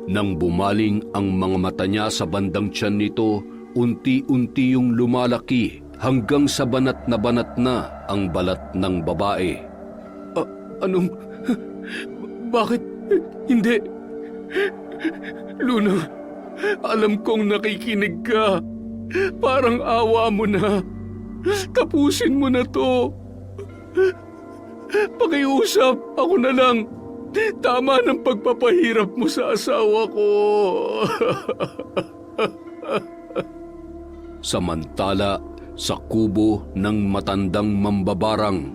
Nang bumaling ang mga mata niya sa bandang tiyan nito, unti-unti yung lumalaki hanggang sa banat na ang balat ng babae.
Bakit hindi? Luna, alam kong nakikinig ka. Parang awa mo na. Tapusin mo na to. Pakiusap, ako na lang. Tama ng pagpapahirap mo sa asawa ko.
Samantala, sa kubo ng matandang mambabarang,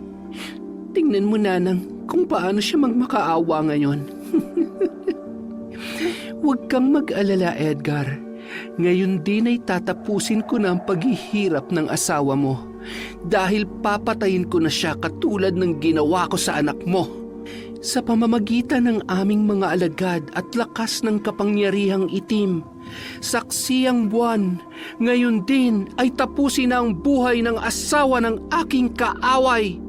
Tingnan mo, Nanang, kung paano siya magmakaawa ngayon. Huwag kang mag-alala, Edgar. Ngayon din ay tatapusin ko na ang paghihirap ng asawa mo. Dahil papatayin ko na siya katulad ng ginawa ko sa anak mo. Sa pamamagitan ng aming mga alagad at lakas ng kapangyarihang itim, saksi ang buwan, ngayon din ay tapusin na ang buhay ng asawa ng aking kaaway.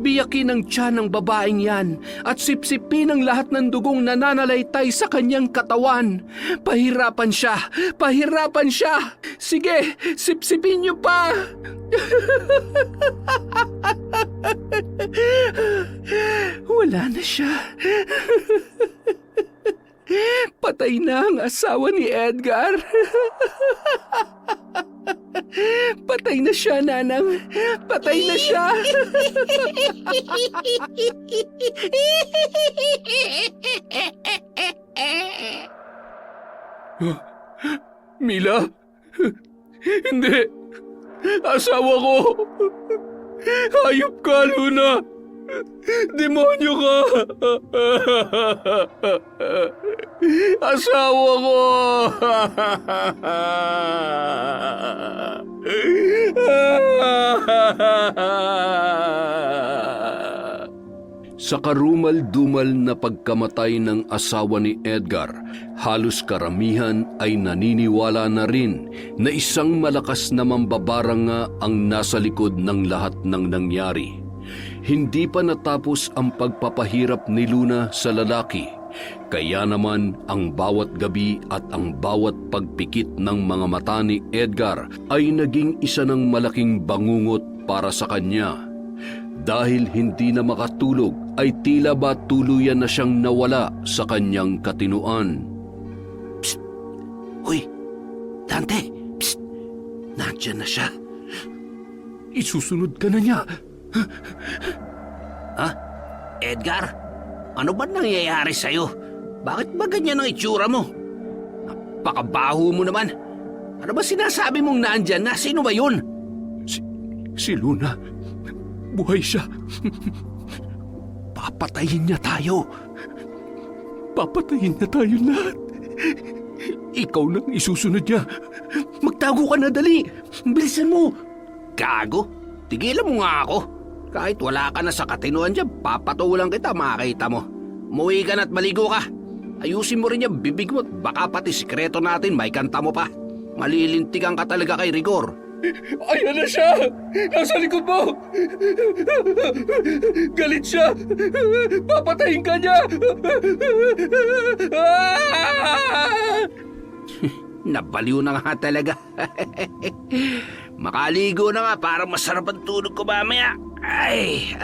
Biyakin ang tiyan ng babaeng yan at sipsipin ang lahat ng dugong nananalaytay sa kanyang katawan. Pahirapan siya! Pahirapan siya! Sige, sipsipin niyo pa! Wala na siya. Patay na ang asawa ni Edgar. Patay na siya, Nanang. Patay na siya.
Mila? Hindi. Asawa ko. Hayop ka, Luna. Demonyo ka. Asawa ko.
Sa karumal-dumal na pagkamatay ng asawa ni Edgar, halos karamihan ay naniniwala na rin na isang malakas na mambabarang nga ang nasa likod ng lahat ng nangyari. Hindi pa natapos ang pagpapahirap ni Luna sa lalaki, kaya naman ang bawat gabi at ang bawat pagpikit ng mga mata ni Edgar ay naging isa ng malaking bangungot para sa kanya. Dahil hindi na makatulog ay tila ba tuluyan na siyang nawala sa kanyang katinuan.
Psst! Hoy! Dante! Psst! Nandiyan na siya.
Isusunod ka na niya.
Ha? Edgar? Ano ba nangyayari sa'yo? Bakit ba ganyan ang itsura mo? Napakabaho mo naman. Ano ba sinasabi mong nandyan na? Sino ba yun?
Si Luna. Buhay siya.
Papatayin niya tayo.
Papatayin niya tayo lahat. Ikaw nang isusunod niya.
Magtago ka na, dali. Bilisan mo. Gago? Tigilan mo nga ako. Kahit wala ka na sa katinuan dyan, papatulan kita, makakita mo. Umuwi ka na at maligo ka. Ayusin mo rin yung bibig mo at baka pati sikreto natin may kanta mo pa. Malilintigan ka talaga kay Rigor.
Ayan na siya! Nasa likod mo! Galit siya! Papatayin ka niya!
Nabaliw na nga talaga. Makaligo na nga para masarap ang tulog ko mamaya. Ay!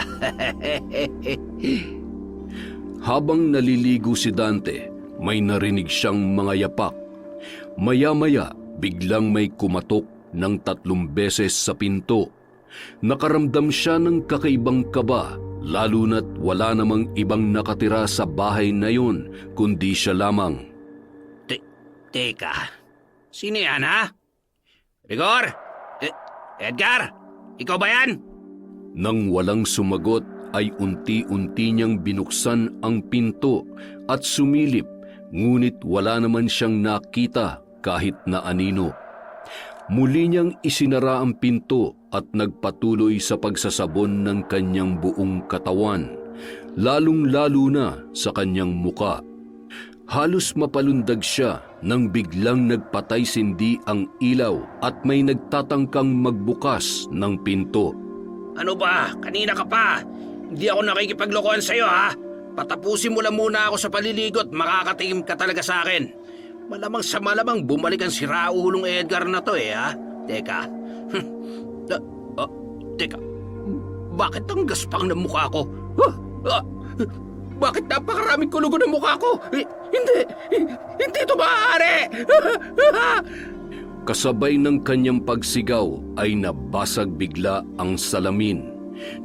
Habang naliligo si Dante, may narinig siyang mga yapak. Maya-maya, biglang may kumatok ng 3 beses sa pinto. Nakaramdam siya ng kakaibang kaba, lalo na't wala namang ibang nakatira sa bahay na yun, kundi siya lamang.
Teka, sino yan ha? Rigor? Edgar? Ikaw ba yan?
Nang walang sumagot ay unti-unti niyang binuksan ang pinto at sumilip, ngunit wala naman siyang nakita kahit na anino. Muli niyang isinara ang pinto at nagpatuloy sa pagsasabon ng kanyang buong katawan, lalong-lalo na sa kanyang muka. Halos mapalundag siya nang biglang nagpatay-sindi ang ilaw at may nagtatangkang magbukas ng pinto.
Ano ba? Kanina ka pa. Hindi ako nakikipaglokohan sa'yo ha. Patapusin mo lang muna ako sa paliligot, makakatingin ka talaga sa akin. Malamang sa malamang bumalik ang siraulong Edgar na to ha. Teka. Teka. Bakit ang gaspang ng mukha ko? Bakit napakaraming kulugo ng mukha ko? Hindi ito maaari!
Kasabay ng kanyang pagsigaw ay nabasag bigla ang salamin.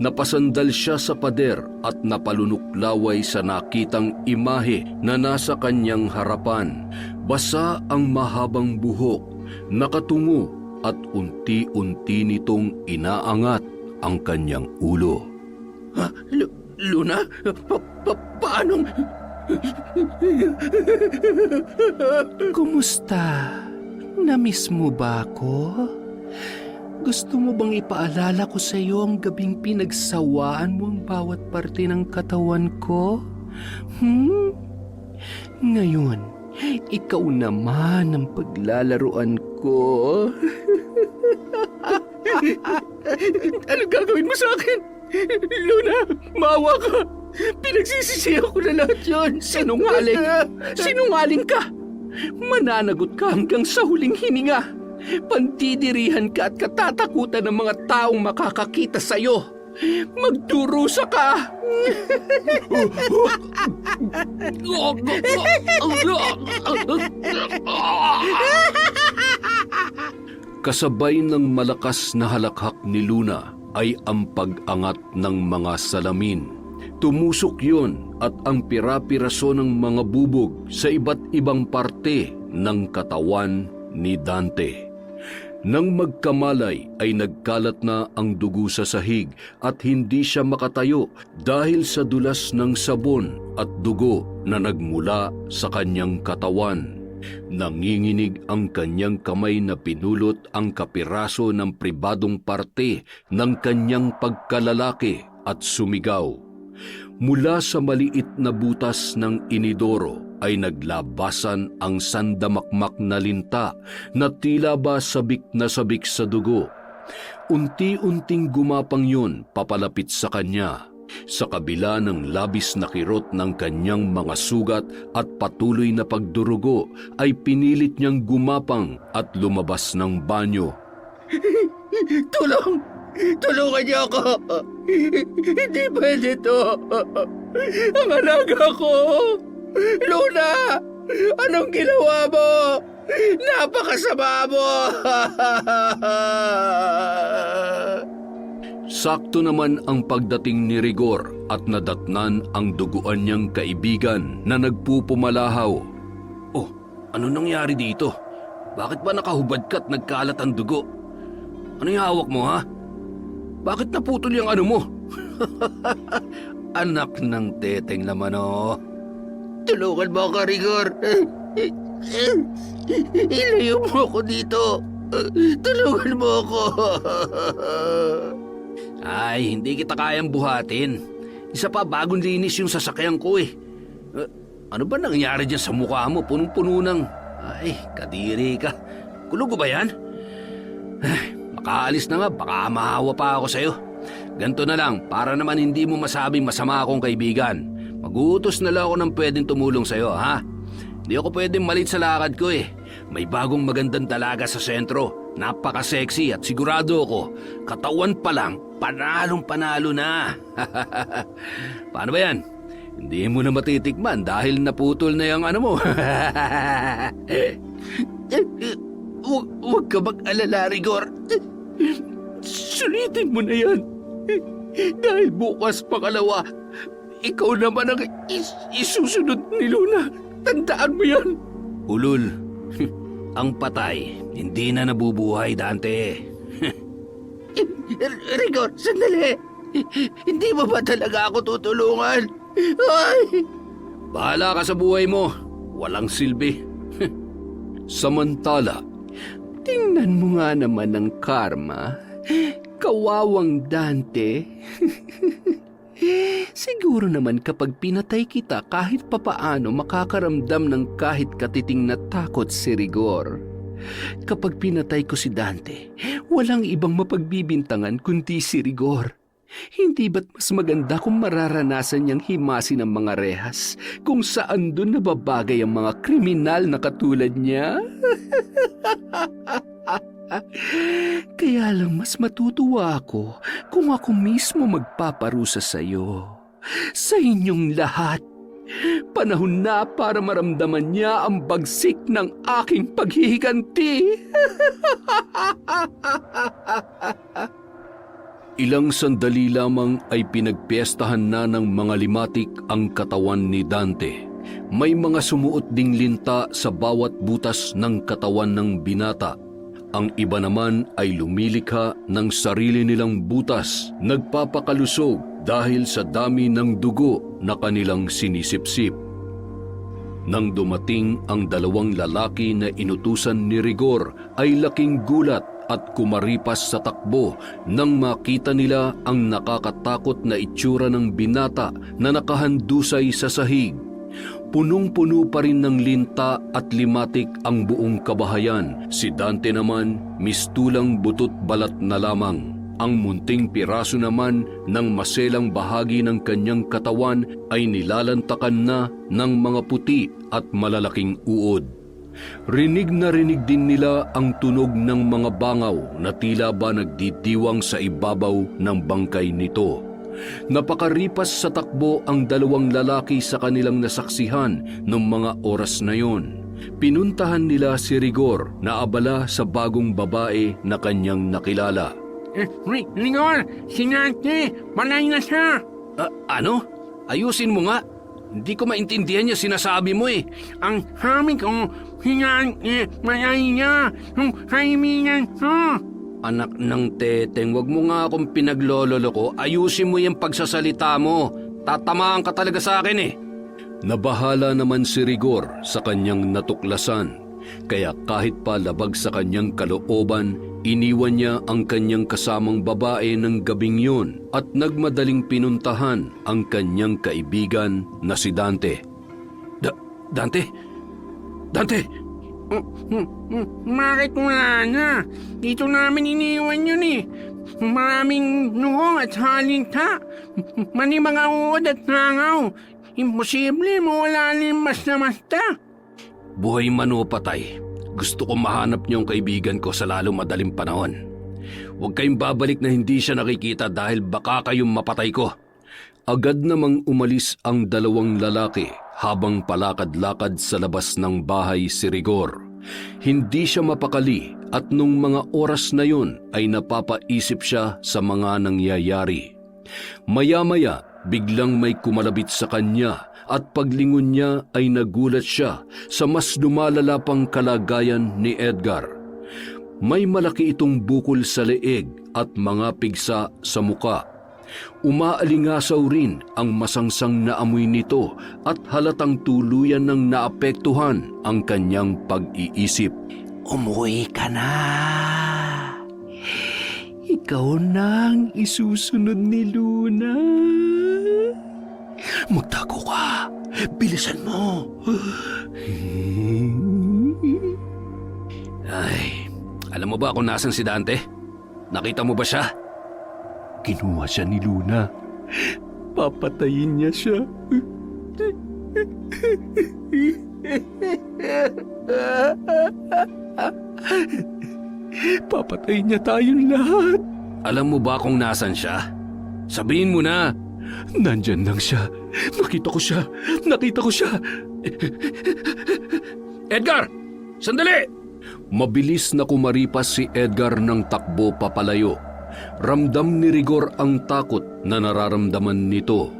Napasandal siya sa pader at napalunuklaway sa nakitang imahe na nasa kanyang harapan. Basa ang mahabang buhok, nakatungo at unti-unti nitong inaangat ang kanyang ulo.
Luna? Paano?
Kumusta? Namiss mo ba ako? Gusto mo bang ipaalala ko sa iyo ang gabing pinagsawaan mo ang bawat parte ng katawan ko? Ngayon, ikaw naman ang paglalaruan ko.
Ano gagawin mo sa akin? Luna, maawa ka. Pinagsisisihan ko na lahat yun.
Sinungaling! Sinungaling ka! Mananagot ka hanggang sa huling hininga. Pandidirihan ka at katatakutan ng mga taong makakakita sa'yo. Magdurusa ka!
Kasabay ng malakas na halakhak ni Luna ay ang pag-angat ng mga salamin. Tumusok yon at ang pira-piraso ng mga bubog sa iba't ibang parte ng katawan ni Dante. Nang magkamalay ay nagkalat na ang dugo sa sahig at hindi siya makatayo dahil sa dulas ng sabon at dugo na nagmula sa kanyang katawan. Nanginginig ang kanyang kamay na pinulot ang kapiraso ng pribadong parte ng kanyang pagkalalaki at sumigaw. Mula sa maliit na butas ng inidoro ay naglabasan ang sandamakmak na linta na tila ba sabik na sabik sa dugo. Unti-unting gumapang yun papalapit sa kanya. Sa kabila ng labis na kirot ng kanyang mga sugat at patuloy na pagdurugo ay pinilit niyang gumapang at lumabas ng banyo.
Tulong! Tulungan niyo ako! Hindi pwede to! Ang alaga ko! Luna! Anong ginawa mo? Napakasama mo!
Sakto naman ang pagdating ni Rigor at nadatnan ang duguan niyang kaibigan na nagpupumalahaw.
Oh, ano nangyari dito? Bakit ba nakahubad ka at nagkalat ang dugo? Ano yung hawak mo, ha? Bakit naputol yung ano mo?
Anak ng teteng naman, oh.
Tulungan mo ako, Rigor. Ilayo mo ako dito. Tulungan mo ako.
Ay, hindi kita kayang buhatin. Isa pa, bagong linis yung sasakyan ko eh.
Ano ba nangyari dyan sa mukha mo? Punong-puno ng...
Ay, kadiri ka. Kulugo ba yan?
Makaalis na nga, baka mahawa pa ako sa'yo. Ganto na lang, para naman hindi mo masabing masama akong kaibigan. Mag-uutos na lang ako ng pwedeng tumulong sa'yo, ha? Hindi ako pwedeng malit sa lakad ko eh. May bagong magandang dalaga sa sentro. Napaka-sexy at sigurado ako, katawan pa lang, panalong-panalo na. Paano ba yan? Hindi mo na matitikman dahil naputol na yung ano mo. Huwag ka mag-alala, Rigor. Sulitin mo na yan. Dahil bukas pangalawa, ikaw naman ang isusunod ni Luna. Tandaan mo yan.
Ulul, ang patay, hindi na nabubuhay, Dante.
Rigor, sandali. Hindi mo ba talaga ako tutulungan? Ay!
Bahala ka sa buhay mo. Walang silbi.
Samantala, tingnan mo nga naman ang karma. Kawawang Dante. Siguro naman kapag pinatay kita kahit papaano makakaramdam ng kahit katiting na takot si Rigor. Kapag pinatay ko si Dante, walang ibang mapagbibintangan kundi si Rigor. Hindi ba't mas maganda kung mararanasan niyang himasin ang mga rehas kung saan doon nababagay ang mga kriminal na katulad niya? Kaya lang mas matutuwa ako kung ako mismo magpaparusa sa iyo. Sa inyong lahat. Panahon na para maramdaman niya ang bagsik ng aking paghihiganti.
Ilang sandali lamang ay pinagpiestahan na ng mga limatik ang katawan ni Dante. May mga sumuot ding linta sa bawat butas ng katawan ng binata. Ang iba naman ay lumilikha ng sarili nilang butas, nagpapakalusog dahil sa dami ng dugo na kanilang sinisipsip. Nang dumating ang dalawang lalaki na inutusan ni Rigor ay laking gulat at kumaripas sa takbo nang makita nila ang nakakatakot na itsura ng binata na nakahandusay sa sahig. Punong-puno pa rin ng linta at limatik ang buong kabahayan. Si Dante naman, mistulang butot balat na lamang. Ang munting piraso naman ng maselang bahagi ng kanyang katawan ay nilalantakan na ng mga puti at malalaking uod. Rinig na rinig din nila ang tunog ng mga bangaw na tila ba nagdidiwang sa ibabaw ng bangkay nito. Napakaripas sa takbo ang dalawang lalaki sa kanilang nasaksihan noong mga oras na yon. Pinuntahan nila si Rigor na abala sa bagong babae na kanyang nakilala.
Rigor, si Dante, malay na siya.
Ano? Ayusin mo nga. Hindi ko maintindihan niya sinasabi mo eh.
Ang sabi ko, si Dante, malay niya, yung kaibigan ko.
Anak ng teteng, wag mo nga akong pinaglololo ko. Ayusin mo yung pagsasalita mo. Tatamaan ka talaga sa akin eh. Nabahala naman si Rigor sa kanyang natuklasan. Kaya kahit pa labag sa kanyang kalooban, iniwan niya ang kanyang kasamang babae ng gabing yun at nagmadaling pinuntahan ang kanyang kaibigan na si Dante. Dante? Dante!
Bakit wala na? Dito namin iniwan yun eh. Maraming nuhong at halinta. Mani mga uod at nangaw. Imposible mawala limas na basta.
Buhay man o patay, gusto ko mahanap niyo ang kaibigan ko sa lalo madaling panahon. Huwag kayong babalik na hindi siya nakikita dahil baka kayong mapatay ko. Agad namang umalis ang dalawang lalaki habang palakad-lakad sa labas ng bahay si Rigor. Hindi siya mapakali at nung mga oras na yun ay napapaisip siya sa mga nangyayari. Maya-maya, biglang may kumalabit sa kanya at paglingon niya ay nagulat siya sa mas lumalala pang kalagayan ni Edgar. May malaki itong bukol sa leeg at mga pigsa sa muka. Umaalingasaw rin ang masangsang na amoy nito at halatang tuluyan ng naapektuhan ang kanyang pag-iisip.
Umuwi ka na. Ikaw na ang isusunod ni Luna. Magtago ka. Bilisan mo.
Ay, alam mo ba kung nasan si Dante? Nakita mo ba siya?
Kinuha siya ni Luna. Papatayin niya siya. Papatayin niya tayong lahat.
Alam mo ba kung nasan siya? Sabihin mo na.
Nandyan lang siya. Nakita ko siya. Nakita ko siya.
Edgar! Sandali! Mabilis na kumaripas si Edgar ng takbo papalayo. Ramdam ni Rigor ang takot na nararamdaman nito.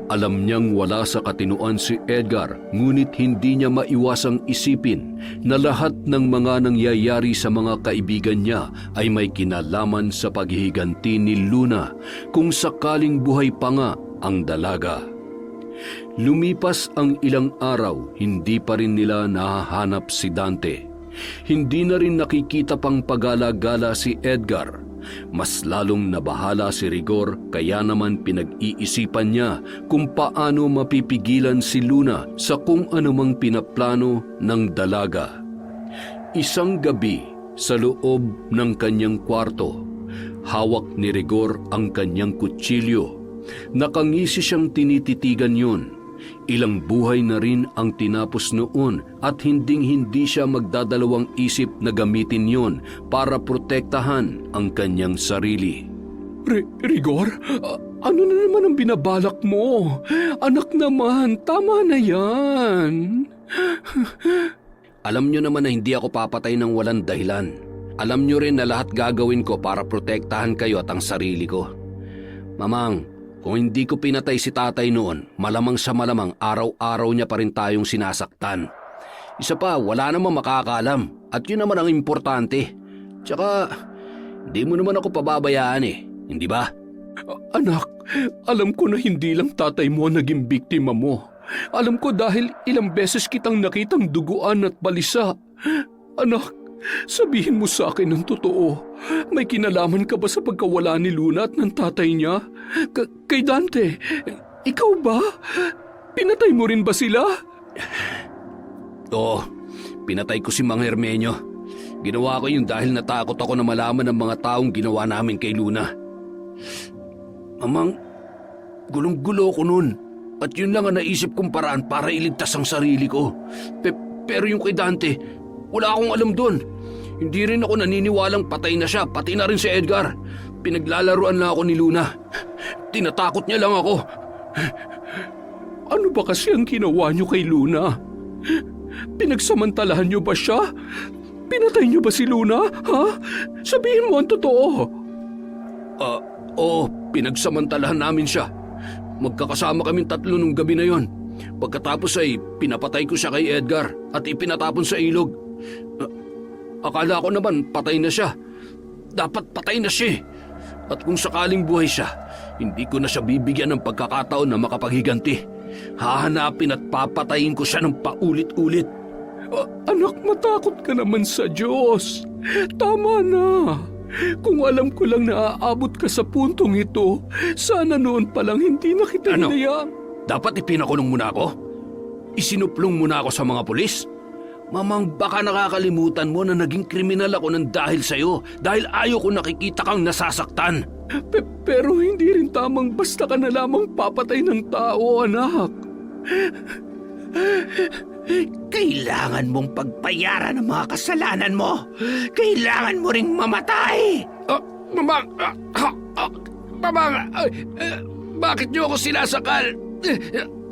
Alam niyang wala sa katinuan si Edgar, ngunit hindi niya maiwasang isipin na lahat ng mga nangyayari sa mga kaibigan niya ay may kinalaman sa paghihiganti ni Luna kung sakaling buhay pa nga ang dalaga. Lumipas ang ilang araw, hindi pa rin nila nahahanap si Dante. Hindi na rin nakikita pang pagala-gala si Edgar. Mas lalong nabahala si Rigor, kaya naman pinag-iisipan niya kung paano mapipigilan si Luna sa kung anumang pinaplano ng dalaga. Isang gabi sa loob ng kanyang kwarto, hawak ni Rigor ang kanyang kutsilyo. Nakangisi siyang tinititigan yun. Ilang buhay na rin ang tinapos noon at hinding-hindi siya magdadalawang isip na gamitin yon para protektahan ang kanyang sarili.
Rigor, ano na naman ang binabalak mo? Anak naman, tama na yan.
Alam nyo naman na hindi ako papatay ng walang dahilan. Alam nyo rin na lahat gagawin ko para protektahan kayo at ang sarili ko. Mamang, kung hindi ko pinatay si tatay noon, malamang sa malamang araw-araw niya pa rin tayong sinasaktan. Isa pa, wala namang makakaalam at yun naman ang importante. Tsaka, di mo naman ako pababayaan hindi ba?
Anak, alam ko na hindi lang tatay mo ang naging biktima mo. Alam ko dahil ilang beses kitang nakitang duguan at balisa. Anak, sabihin mo sa akin ng totoo. May kinalaman ka ba sa pagkawala ni Luna at ng tatay niya? Kay Dante, ikaw ba? Pinatay mo rin ba sila?
Oo, pinatay ko si Mang Hermenio. Ginawa ko yun dahil natakot ako na malaman ng mga taong ginawa namin kay Luna. Mamang, gulong-gulo ko nun. At yun lang ang naisip kong paraan para iligtas ang sarili ko. Pero yung kay Dante, wala akong alam doon. Hindi rin ako naniniwalang patay na siya, pati na rin si Edgar. Pinaglalaruan lang ako ni Luna. Tinatakot niya lang ako.
Ano ba kasi ang ginawa niyo kay Luna? Pinagsamantalahan niyo ba siya? Pinatay niyo ba si Luna? Ha? Sabihin mo ang totoo.
Oo, pinagsamantalahan namin siya. Magkakasama kaming tatlo nung gabi na yon. Pagkatapos ay pinapatay ko siya kay Edgar at ipinatapon sa ilog. Akala ko naman patay na siya. Dapat patay na siya. At kung sakaling buhay siya, hindi ko na siya bibigyan ng pagkakataon na makapaghiganti. Hahanapin at papatayin ko siya ng paulit-ulit.
Anak, matakot ka naman sa Diyos. Tama na. Kung alam ko lang na aabot ka sa puntong ito, sana noon pa lang hindi na kita hinayaan.
Dapat ipinakulong muna ako? Isinuplong muna ako sa mga pulis? Mamang, baka nakakalimutan mo na naging kriminal ako ng dahil sa'yo dahil ayaw ko nakikita kang nasasaktan.
Pero hindi rin tamang basta ka na lamang papatay ng tao, anak.
Kailangan mong pagbayaran ang mga kasalanan mo. Kailangan mo ring mamatay. Mamang, bakit niyo ako sinasakal?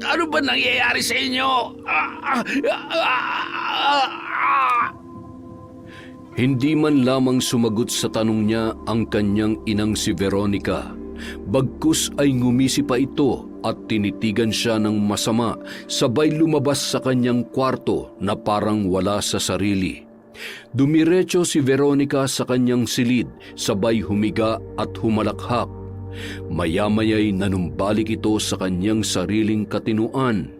Ano ba nangyayari sa inyo? Hindi man lamang sumagot sa tanong niya ang kanyang inang si Veronica. Bagkus ay ngumisi pa ito at tinitigan siya ng masama, sabay lumabas sa kanyang kwarto na parang wala sa sarili. Dumiretso si Veronica sa kanyang silid, sabay humiga at humalakhak. Maya-maya'y nanumbalik ito sa kanyang sariling katinuan.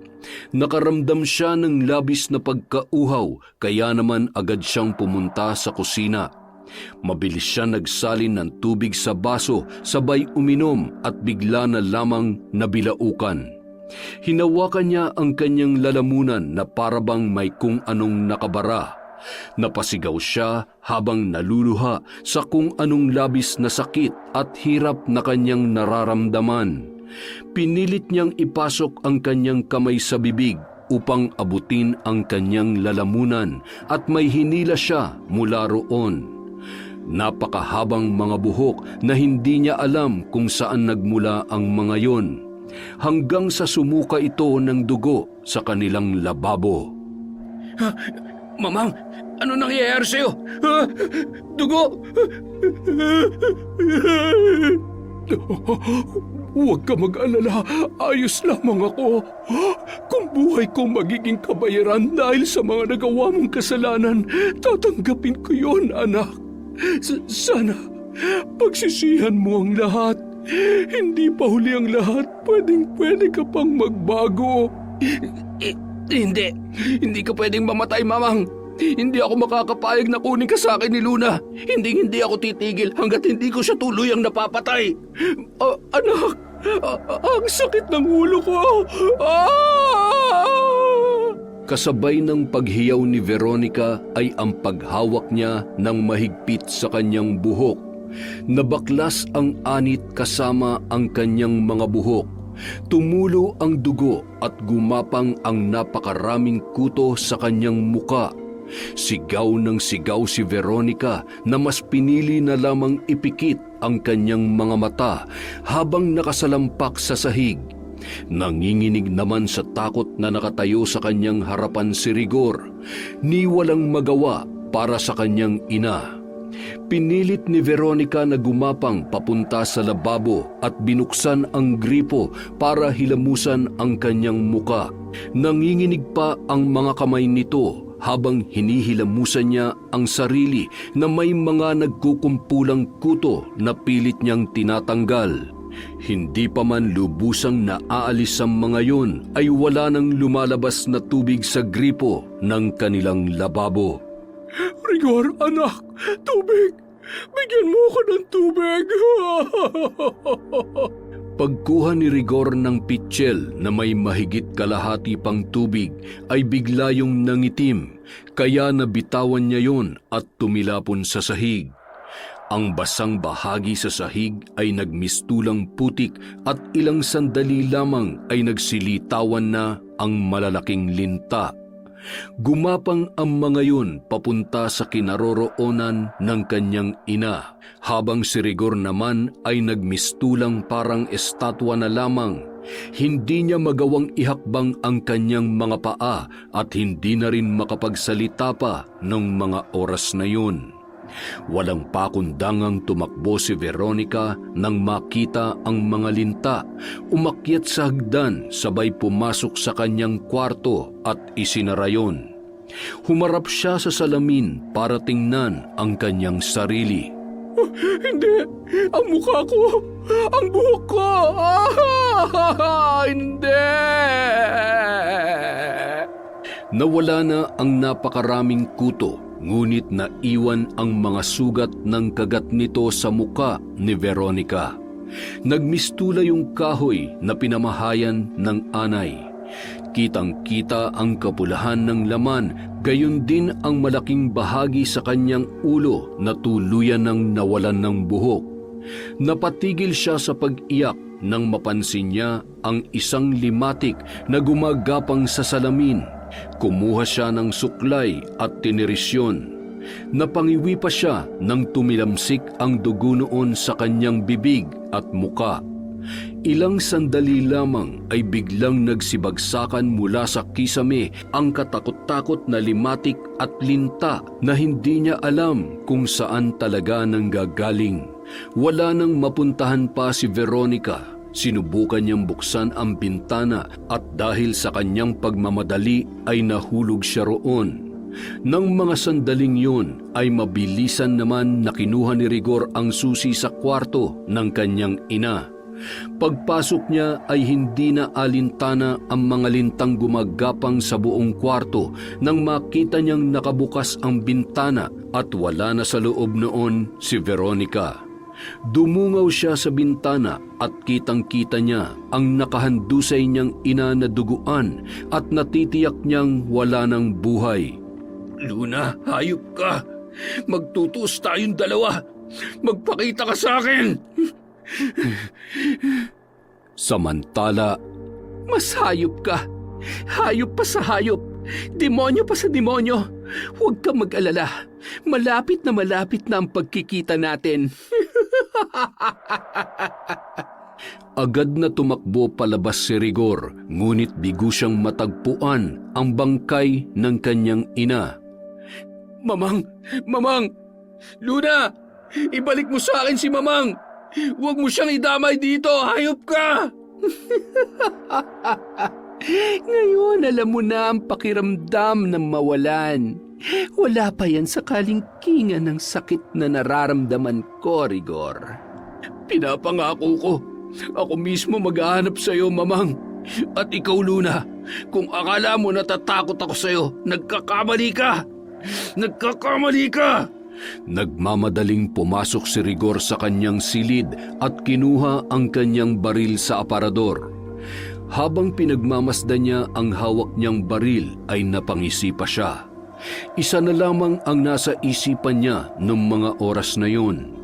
Nakaramdam siya ng labis na pagkauhaw, kaya naman agad siyang pumunta sa kusina. Mabilis siya nagsalin ng tubig sa baso, sabay uminom at bigla na lamang nabilaukan. Hinawakan niya ang kanyang lalamunan na parabang may kung anong nakabara. Napasigaw siya habang naluluha sa kung anong labis na sakit at hirap na kanyang nararamdaman. Pinilit niyang ipasok ang kanyang kamay sa bibig upang abutin ang kanyang lalamunan at may hinila siya mula roon. Napakahabang mga buhok na hindi niya alam kung saan nagmula ang mga yon, hanggang sa sumuka ito ng dugo sa kanilang lababo.
Mamang, ano nangyayari sa'yo? Ha? Dugo?
Huwag ka mag-alala, ayos lamang ako. Kung buhay kong magiging kabayaran dahil sa mga nagawa mong kasalanan, tatanggapin ko yon, anak. Sana, pagsisihan mo ang lahat. Hindi pa huli ang lahat, pwede ka pang magbago.
Hindi ka pwedeng mamatay, Mamang. Hindi ako makakapayag na kunin ka sa akin ni Luna. Hindi ako titigil hanggat hindi ko siya tuluyang napapatay.
Anak, ang sakit ng ulo ko.
Kasabay ng paghiyaw ni Veronica ay ang paghawak niya ng mahigpit sa kanyang buhok. Nabaklas ang anit kasama ang kanyang mga buhok. Tumulo ang dugo at gumapang ang napakaraming kuto sa kanyang muka. Sigaw ng sigaw si Veronica na mas pinili na lamang ipikit ang kanyang mga mata habang nakasalampak sa sahig. Nanginginig naman sa takot na nakatayo sa kanyang harapan si Rigor, ni walang magawa para sa kanyang ina. Pinilit ni Veronica na gumapang papunta sa lababo at binuksan ang gripo para hilamusan ang kanyang muka. Nanginginig pa ang mga kamay nito habang hinihilamusan niya ang sarili na may mga nagkukumpulang kuto na pilit niyang tinatanggal. Hindi pa man lubusang naaalis ang mga yon ay wala nang lumalabas na tubig sa gripo ng kanilang lababo.
Rigor, anak, tubig! Bigyan mo ako ng tubig!
Pagkuha ni Rigor ng pitsyel na may mahigit kalahati pang tubig ay bigla yung nangitim, kaya nabitawan niya yon at tumilapon sa sahig. Ang basang bahagi sa sahig ay nagmistulang putik at ilang sandali lamang ay nagsilitawan na ang malalaking linta. Gumapang ang mga yun papunta sa kinaroroonan ng kanyang ina, habang si Rigor naman ay nagmistulang parang estatwa na lamang. Hindi niya magawang ihakbang ang kanyang mga paa at hindi na rin makapagsalita pa ng mga oras na yun. Walang pakundangang tumakbo si Veronica nang makita ang mga linta. Umakyat sa hagdan, sabay pumasok sa kanyang kwarto at isinara yon. Humarap siya sa salamin para tingnan ang kanyang sarili.
Hindi! Ang mukha ko! Ang buhok ko! Hindi!
Nawala na ang napakaraming kuto, ngunit naiwan ang mga sugat ng kagat nito sa muka ni Veronica. Nagmistula yung kahoy na pinamahayan ng anay. Kitang-kita ang kapulahan ng laman, gayon din ang malaking bahagi sa kanyang ulo na tuluyan ng nawalan ng buhok. Napatigil siya sa pag-iyak nang mapansin niya ang isang limatik na gumagapang sa salamin. Kumuha siya ng suklay at tinirisyon. Napangiwi pa siya nang tumilamsik ang dugo noon sa kanyang bibig at muka. Ilang sandali lamang ay biglang nagsibagsakan mula sa kisame ang katakot-takot na limatik at linta na hindi niya alam kung saan talaga nanggagaling. Wala nang mapuntahan pa si Veronica. Sinubukan niyang buksan ang bintana at dahil sa kanyang pagmamadali ay nahulog siya roon. Nang mga sandaling yun ay mabilisan naman na kinuha ni Rigor ang susi sa kwarto ng kanyang ina. Pagpasok niya ay hindi na alintana ang mga lintang gumagapang sa buong kwarto nang makita niyang nakabukas ang bintana at wala na sa loob noon si Veronica. Dumungaw siya sa bintana at kitang-kita niya ang nakahandusay niyang ina na duguan at natitiyak niyang wala ng buhay.
Luna, hayop ka! Magtutuos tayong dalawa! Magpakita ka sa akin!
Samantala,
Mas hayop ka. Hayop pa sa hayop. Demonyo pa sa demonyo. Huwag kang mag-alala. Malapit na ang pagkikita natin.
agad na tumakbo palabas si Rigor, ngunit bigo siyang matagpuan ang bangkay ng kanyang ina.
Mamang! Mamang! Luna! Ibalik mo sa akin si Mamang! Huwag mo siyang idamay dito! Hayop ka!
Ngayon alam mo na ang pakiramdam ng mawalan. Wala pa yan sa kalingkingan ng sakit na nararamdaman ko, Rigor.
Pinapangako ko, ako mismo maghahanap sa'yo, Mamang. At ikaw, Luna, kung akala mo natatakot ako sa'yo, nagkakamali ka! Nagkakamali ka!
Nagmamadaling pumasok si Rigor sa kanyang silid at kinuha ang kanyang baril sa aparador. Habang pinagmamasdan niya ang hawak niyang baril ay napangisi pa siya. Isa na lamang ang nasa isipan niya noong mga oras na yun.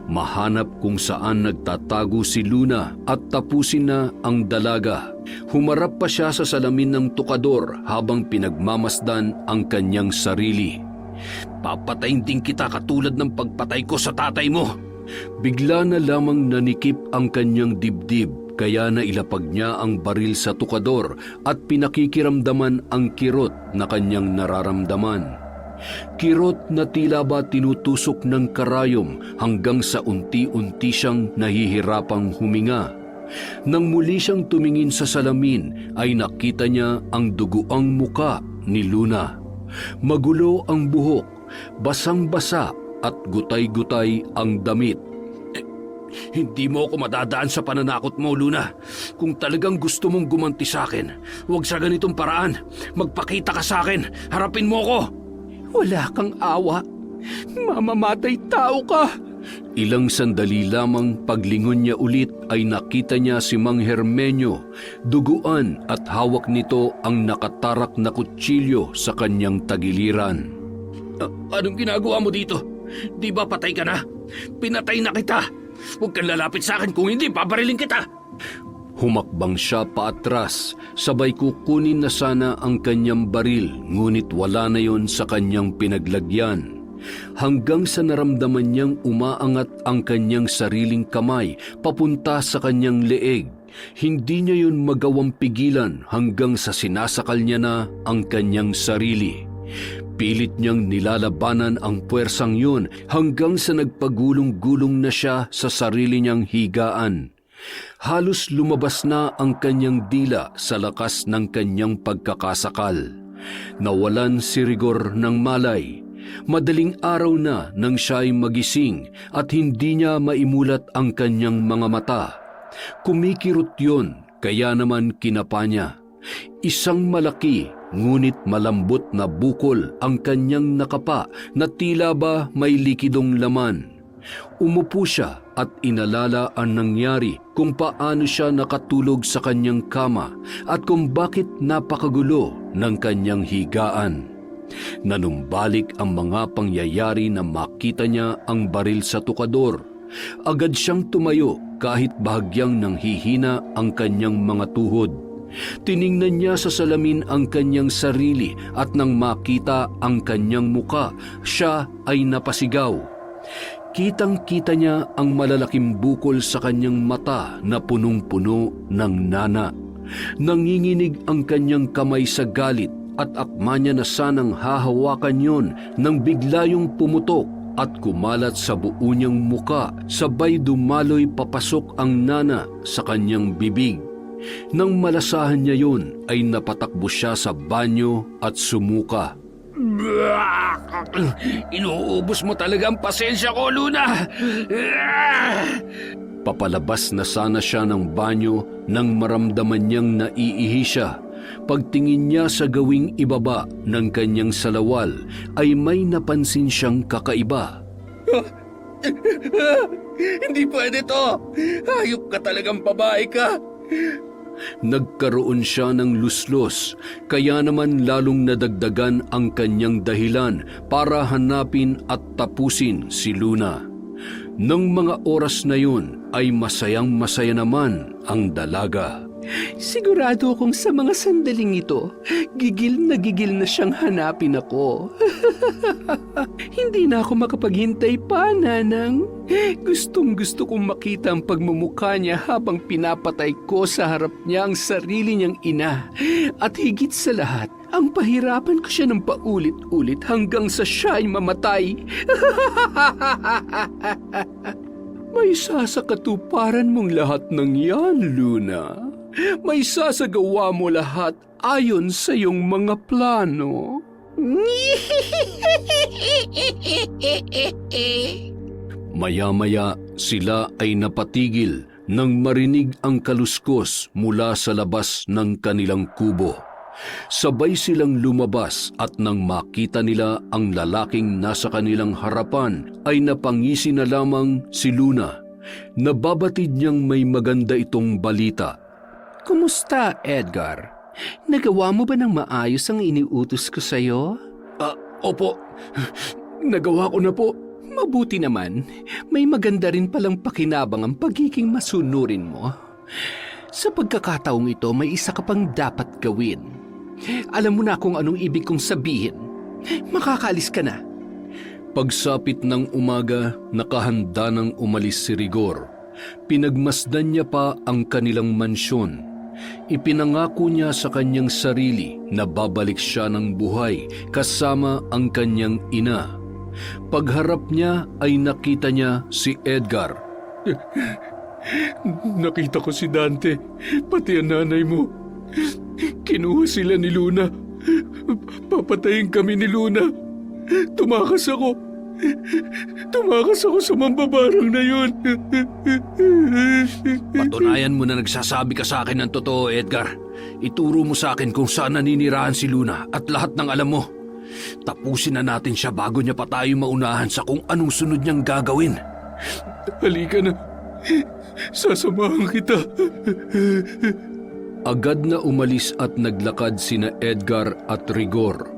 Mahanap kung saan nagtatago si Luna at tapusin na ang dalaga. Humarap pa siya sa salamin ng tukador habang pinagmamasdan ang kanyang sarili.
Papatayin din kita katulad ng pagpatay ko sa tatay mo.
Bigla na lamang nanikip ang kanyang dibdib kaya nailapag niya ang baril sa tukador at pinakikiramdaman ang kirot na kanyang nararamdaman. Kirot na tila ba tinutusok ng karayom hanggang sa unti-unti siyang nahihirapang huminga. Nang muli siyang tumingin sa salamin ay nakita niya ang duguang muka ni Luna. Magulo ang buhok, basang-basa at gutay-gutay ang damit.
Hindi mo ako madadaan sa pananakot mo, Luna. Kung talagang gusto mong gumanti sa akin, huwag sa ganitong paraan. Magpakita ka sa akin. Harapin mo ko.
Wala kang awa. Mamamatay tao ka.
Ilang sandali lamang paglingon niya ulit ay nakita niya si Mang Hermenyo, duguan at hawak nito ang nakatarak na kutsilyo sa kanyang tagiliran.
Anong ginagawa mo dito? Di ba patay ka na? Pinatay na kita. Huwag kang lalapit sa akin kung hindi, babarilin kita.
Humakbang siya paatras, sabay kukunin na sana ang kanyang baril, ngunit wala na yon sa kanyang pinaglagyan. Hanggang sa naramdaman niyang umaangat ang kanyang sariling kamay papunta sa kanyang leeg. Hindi niya yun magawang pigilan hanggang sa sinasakal niya na ang kanyang sarili. Pilit niyang nilalabanan ang puwersang yun hanggang sa nagpagulong-gulong na siya sa sarili niyang higaan. Halos lumabas na ang kanyang dila sa lakas ng kanyang pagkakasakal. Nawalan si Rigor ng malay. Madaling araw na nang siya ay magising at hindi niya maimulat ang kanyang mga mata. Kumikirot yun, kaya naman kinapa niya. Isang malaki ngunit malambot na bukol ang kanyang nakapa na tila ba may likidong laman. Umupo siya at inalala ang nangyari kung paano siya nakatulog sa kanyang kama at kung bakit napakagulo ng kanyang higaan. Nanumbalik ang mga pangyayari na makita niya ang baril sa tukador. Agad siyang tumayo kahit bahagyang nanghihina ang kanyang mga tuhod. Tiningnan niya sa salamin ang kanyang sarili at nang makita ang kanyang muka, siya ay napasigaw. Kitang-kita niya ang malalaking bukol sa kanyang mata na punong-puno ng nana. Nanginginig ang kanyang kamay sa galit at akma niya na sanang hahawakan yon nang bigla yung pumutok at kumalat sa buo niyang muka, sabay dumaloy papasok ang nana sa kanyang bibig. Nang malasahan niya yun, ay napatakbo siya sa banyo at sumuka.
Inuubos mo talaga ang pasensya ko, Luna.
Papalabas na sana siya ng banyo nang maramdaman niyang naiihi siya. Pagtingin niya sa gawing ibaba ng kanyang salawal ay may napansin siyang kakaiba.
Hindi pwede to. Hayop ka talagang babae ka.
Nagkaroon siya ng luslos, kaya naman lalong nadagdagan ang kanyang dahilan para hanapin at tapusin si Luna. Nang mga oras na yun ay masayang-masaya naman ang dalaga.
Sigurado akong sa mga sandaling ito, gigil na siyang hanapin ako. Hindi na ako makapaghintay pa, Nanang. Gustong-gusto kong makita ang pagmumukha niya habang pinapatay ko sa harap niya ang sarili niyang ina. At higit sa lahat, Ang pahirapan ko siya ng paulit-ulit hanggang sa siya'y mamatay.
May sasakatuparan mong lahat ng yan, Luna. May sasagawa mo lahat ayon sa iyong mga plano.
Maya-maya sila ay napatigil nang marinig ang kaluskos mula sa labas ng kanilang kubo. Sabay silang lumabas at nang makita nila ang lalaking nasa kanilang harapan ay napangisi na lamang si Luna. Nababatid niyang may maganda itong balita.
Kumusta, Edgar? Nagawa mo ba ng maayos ang iniutos ko sa'yo?
Opo, nagawa ko na po.
Mabuti naman, may maganda rin palang pakinabang ang pagiging masunurin mo. Sa pagkakataong ito, may isa ka pang dapat gawin. Alam mo na kung anong ibig kong sabihin. Makakaalis ka na.
Pagsapit ng umaga, nakahanda nang umalis si Rigor. Pinagmasdan niya pa ang kanilang mansyon. Ipinangako niya sa kanyang sarili na babalik siya ng buhay kasama ang kanyang ina. Pagharap niya ay nakita niya si Edgar.
Nakita ko si Dante, pati ang nanay mo. Kinuha sila ni Luna. Papatayin kami ni Luna. Tumakas ako sa mambabarang na yun.
Patunayan mo na nagsasabi ka sa akin ng totoo, Edgar. Ituro mo sa akin kung saan naninirahan si Luna at lahat ng alam mo. Tapusin na natin siya bago niya pa tayo maunahan sa kung anong sunod niyang gagawin.
Halika na. Sasamahan kita.
Agad na umalis at naglakad sina Edgar at Rigor.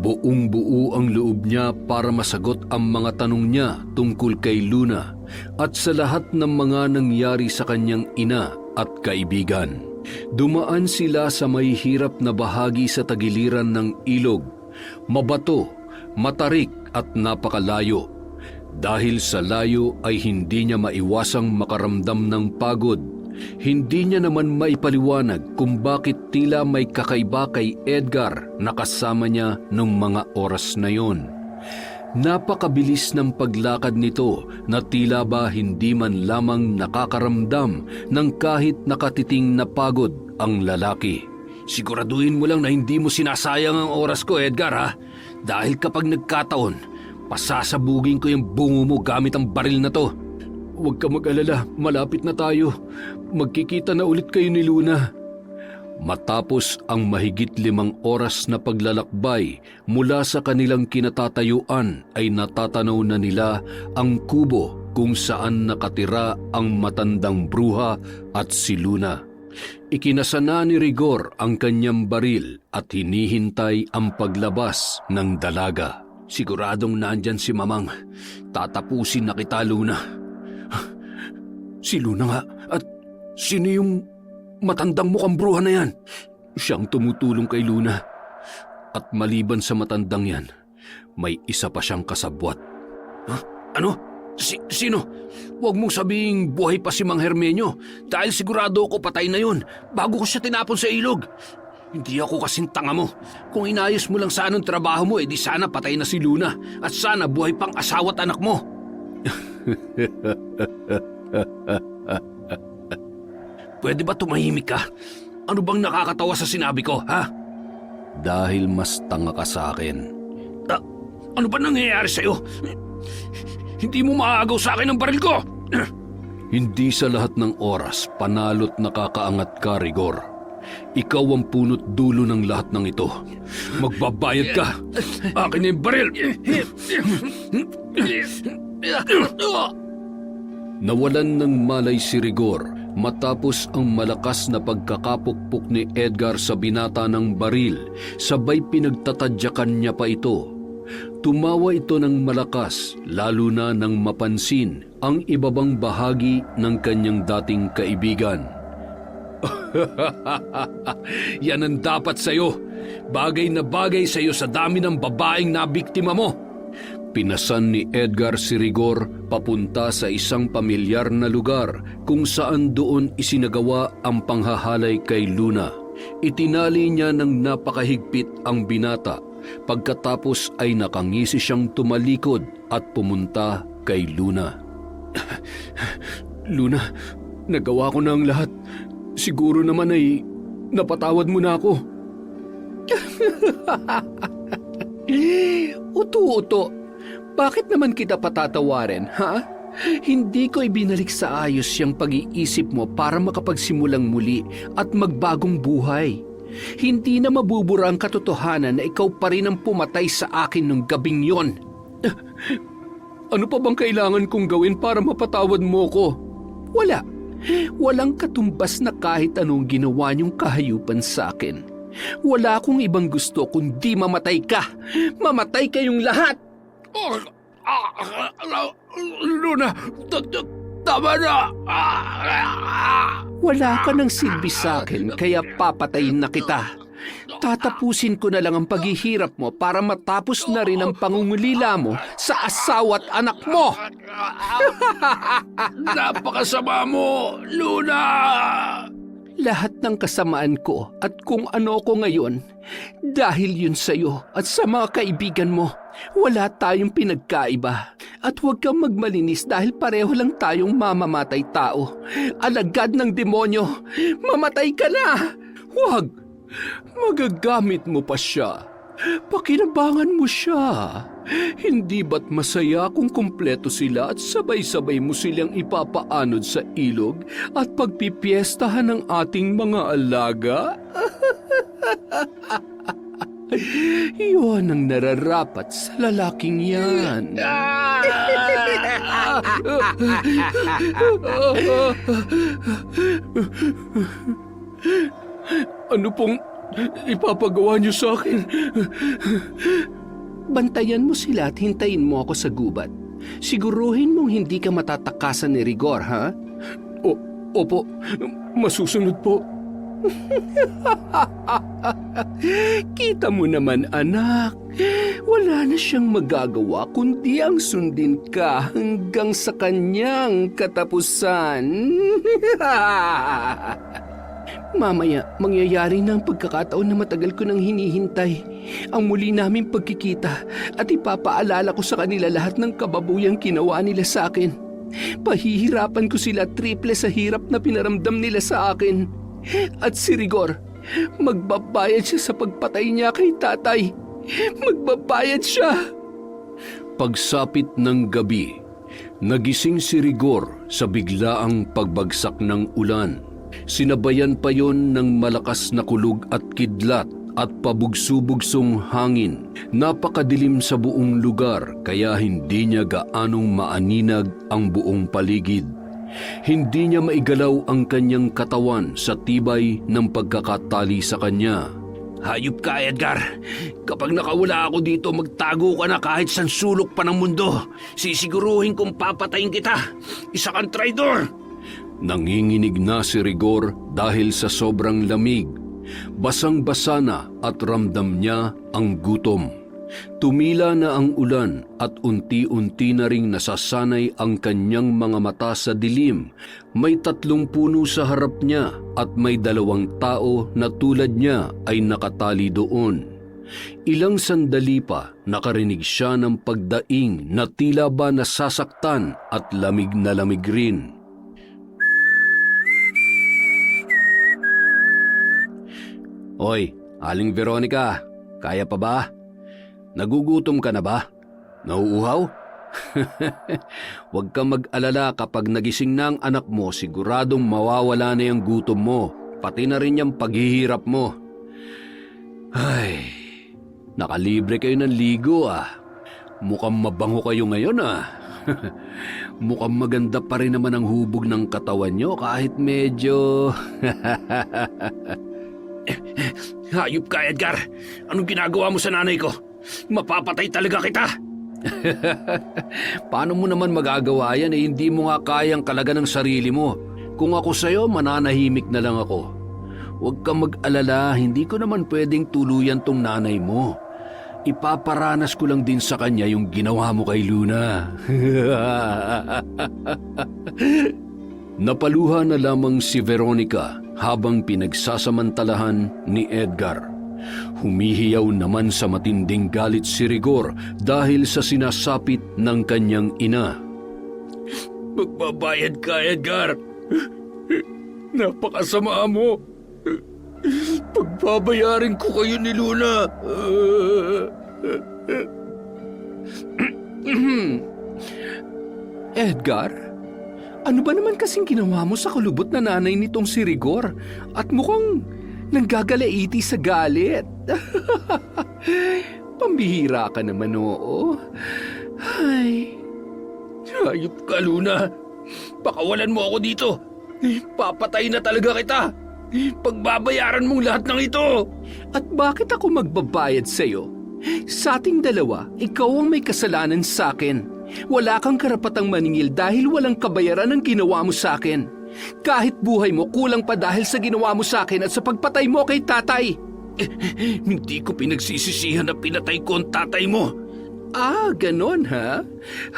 Buong-buo ang loob niya para masagot ang mga tanong niya tungkol kay Luna at sa lahat ng mga nangyari sa kanyang ina at kaibigan. Dumaan sila sa may hirap na bahagi sa tagiliran ng ilog. Mabato, matarik at napakalayo. Dahil sa layo ay hindi niya maiwasang makaramdam ng pagod. Hindi niya naman maipaliwanag kung bakit tila may kakaiba kay Edgar na kasama niya nung mga oras na yon. Napakabilis ng paglakad nito na tila ba hindi man lamang nakakaramdam ng kahit nakatiting na pagod ang lalaki. Siguraduhin mo lang na hindi mo sinasayang ang oras ko, Edgar, ha? Dahil kapag nagkataon, pasasabugin ko yung bungo mo gamit ang baril na to.
Huwag ka mag-alala, malapit na tayo. Magkikita na ulit kayo ni Luna.
Matapos ang mahigit 5 oras na paglalakbay mula sa kanilang kinatatayuan ay natatanaw na nila ang kubo kung saan nakatira ang matandang bruha at si Luna. Ikinasana ni Rigor ang kanyang baril at hinihintay ang paglabas ng dalaga. Siguradong nandyan si Mamang. Tatapusin na kita, Luna.
Si Luna nga. At sino yung matandang mukhang bruha na yan?
Siyang tumutulong kay Luna. At maliban sa matandang yan, may isa pa siyang kasabwat.
Ha? Ano? Sino? Huwag mong sabihing buhay pa si Mang Hermenyo dahil sigurado ako patay na yun bago ko siya tinapon sa ilog. Hindi ako kasing tanga mo. Kung inayos mo lang sana ang trabaho mo, di sana patay na si Luna at sana buhay pang asawa at anak mo. Pwede ba tumahimik ka? Ano bang nakakatawa sa sinabi ko, ha?
Dahil mas tanga ka sa akin.
Ano ba nangyayari sa'yo? Hindi mo maaagaw sa akin ang baril ko!
Hindi sa lahat ng oras panalo't nakakaangat ka, Rigor. Ikaw ang punot dulo ng lahat ng ito.
Magbabayad ka! Akin na yung baril!
Nawalan ng malay si Rigor matapos ang malakas na pagkakapukpok ni Edgar sa binata ng baril, sabay pinagtatadyakan niya pa ito. Tumawa ito ng malakas, lalo na nang mapansin ang ibabang bahagi ng kanyang dating kaibigan.
Yan ang dapat sa'yo. Bagay na bagay sa'yo sa dami ng babaeng nabiktima mo.
Pinasan ni Edgar si Rigor papunta sa isang pamilyar na lugar kung saan doon isinagawa ang panghahalay kay Luna. Itinali niya ng napakahigpit ang binata. Pagkatapos ay nakangisi siyang tumalikod at pumunta kay Luna.
Luna, nagawa ko na ang lahat. Siguro naman ay napatawad mo na ako.
Uto-uto, bakit naman kita patatawarin, ha? Hindi ko ibinalik sa ayos yung pag-iisip mo para makapagsimulang muli at magbagong buhay. Hindi na mabubura ang katotohanan na ikaw pa rin ang pumatay sa akin nung gabing yon.
Ano pa bang kailangan kong gawin para mapatawad mo ko?
Wala. Walang katumbas na kahit anong ginawa niyong kahayupan sa akin. Wala akong ibang gusto kundi mamatay ka. Mamatay kayong lahat.
Luna, tama na!
Wala ka ng silbi sa akin kaya papatayin na kita. Tatapusin ko na lang ang paghihirap mo para matapos na rin ang pangungulila mo sa asawa at anak mo.
Napakasama mo, Luna!
Lahat ng kasamaan ko at kung ano ko ngayon, dahil yun sa'yo at sa mga kaibigan mo, wala tayong pinagkaiba. At huwag kang magmalinis dahil pareho lang tayong mamamatay tao. Alagad ng demonyo, mamatay ka na!
Huwag! Magagamit mo pa siya. Pakinabangan mo siya. Hindi ba't masaya kung kumpleto sila at sabay-sabay mo silang ipapaanod sa ilog at pagpipiestahan ng ating mga alaga?
Iyon ang nararapat sa lalaking yan.
Ano pong ipapagawa niyo sa akin?
Bantayan mo sila at hintayin mo ako sa gubat. Siguruhin mong hindi ka matatakasan ni Rigor, ha?
Opo, masusunod po.
Kita mo naman, anak. Wala na siyang magagawa kundi ang sundin ka hanggang sa kanyang katapusan. Mamaya, mangyayari na ang pagkakataon na matagal ko nang hinihintay. Ang muli naming pagkikita at ipapaalala ko sa kanila lahat ng kababuyang ginawa nila sa akin. Pahihirapan ko sila triple sa hirap na pinaramdam nila sa akin. At si Rigor, magbabayad siya sa pagpatay niya kay tatay. Magbabayad siya.
Pagsapit ng gabi, nagising si Rigor sa biglaang pagbagsak ng ulan. Sinabayan pa yon ng malakas na kulog at kidlat at pabugso-bugsong hangin. Napakadilim sa buong lugar kaya hindi niya gaanong maaninag ang buong paligid. Hindi niya maigalaw ang kanyang katawan sa tibay ng pagkakatali sa kanya.
Hayop ka, Edgar. Kapag nakawala ako dito, magtago ka na kahit san sulok pa ng mundo. Sisiguruhin kong papatayin kita. Isa kang traidor.
Nanginginig na si Rigor dahil sa sobrang lamig. Basang-basa na at ramdam niya ang gutom. Tumila na ang ulan at unti-unti na ring nasasanay ang kanyang mga mata sa dilim. May 3 puno sa harap niya at may 2 tao na tulad niya ay nakatali doon. Ilang sandali pa nakarinig siya ng pagdaing na tila ba nasasaktan at lamig na lamig rin. Hoy, Aling Veronica, kaya pa ba? Nagugutom ka na ba? Nauuhaw? Huwag kang mag-alala kapag nagising na ang anak mo, siguradong mawawala na yung gutom mo, pati na rin yung paghihirap mo. Ay, nakalibre kayo ng ligo ah. Mukhang mabango kayo ngayon ah. Mukhang maganda pa rin naman ang hubog ng katawan nyo kahit medyo...
Hayop ka, Edgar. Anong ginagawa mo sa nanay ko? Mapapatay talaga kita.
Paano mo naman magagawa yan hindi mo nga kayang kalaga ng sarili mo? Kung ako sa'yo, mananahimik na lang ako. Huwag kang mag-alala, hindi ko naman pwedeng tuluyan tong nanay mo. Ipaparanas ko lang din sa kanya yung ginawa mo kay Luna. Napaluha na lamang si Veronica habang pinagsasamantalahan ni Edgar. Humihiyaw naman sa matinding galit si Rigor dahil sa sinasapit ng kanyang ina.
Magbabayad ka, Edgar. Napakasama mo. Pagbabayarin ko kayo ni Luna.
Edgar, ano ba naman kasing ginawa mo sa kulubot na nanay nitong si Rigor? At mukhang nanggagalaiti sa galit. Pambihira ka naman, oo. Ay,
Hayop ka, Luna. Pakawalan mo ako dito. Papatay na talaga kita. Pagbabayaran mong lahat ng ito.
at bakit ako magbabayad sa'yo? Sa ating dalawa, ikaw ang may kasalanan sa akin. Wala kang karapatang maningil dahil walang kabayaran ang ginawa mo sa akin. Kahit buhay mo, kulang pa dahil sa ginawa mo sa akin at sa pagpatay mo kay tatay.
Hindi ko pinagsisisihan na pinatay ko ang tatay mo.
Ah, ganon ha?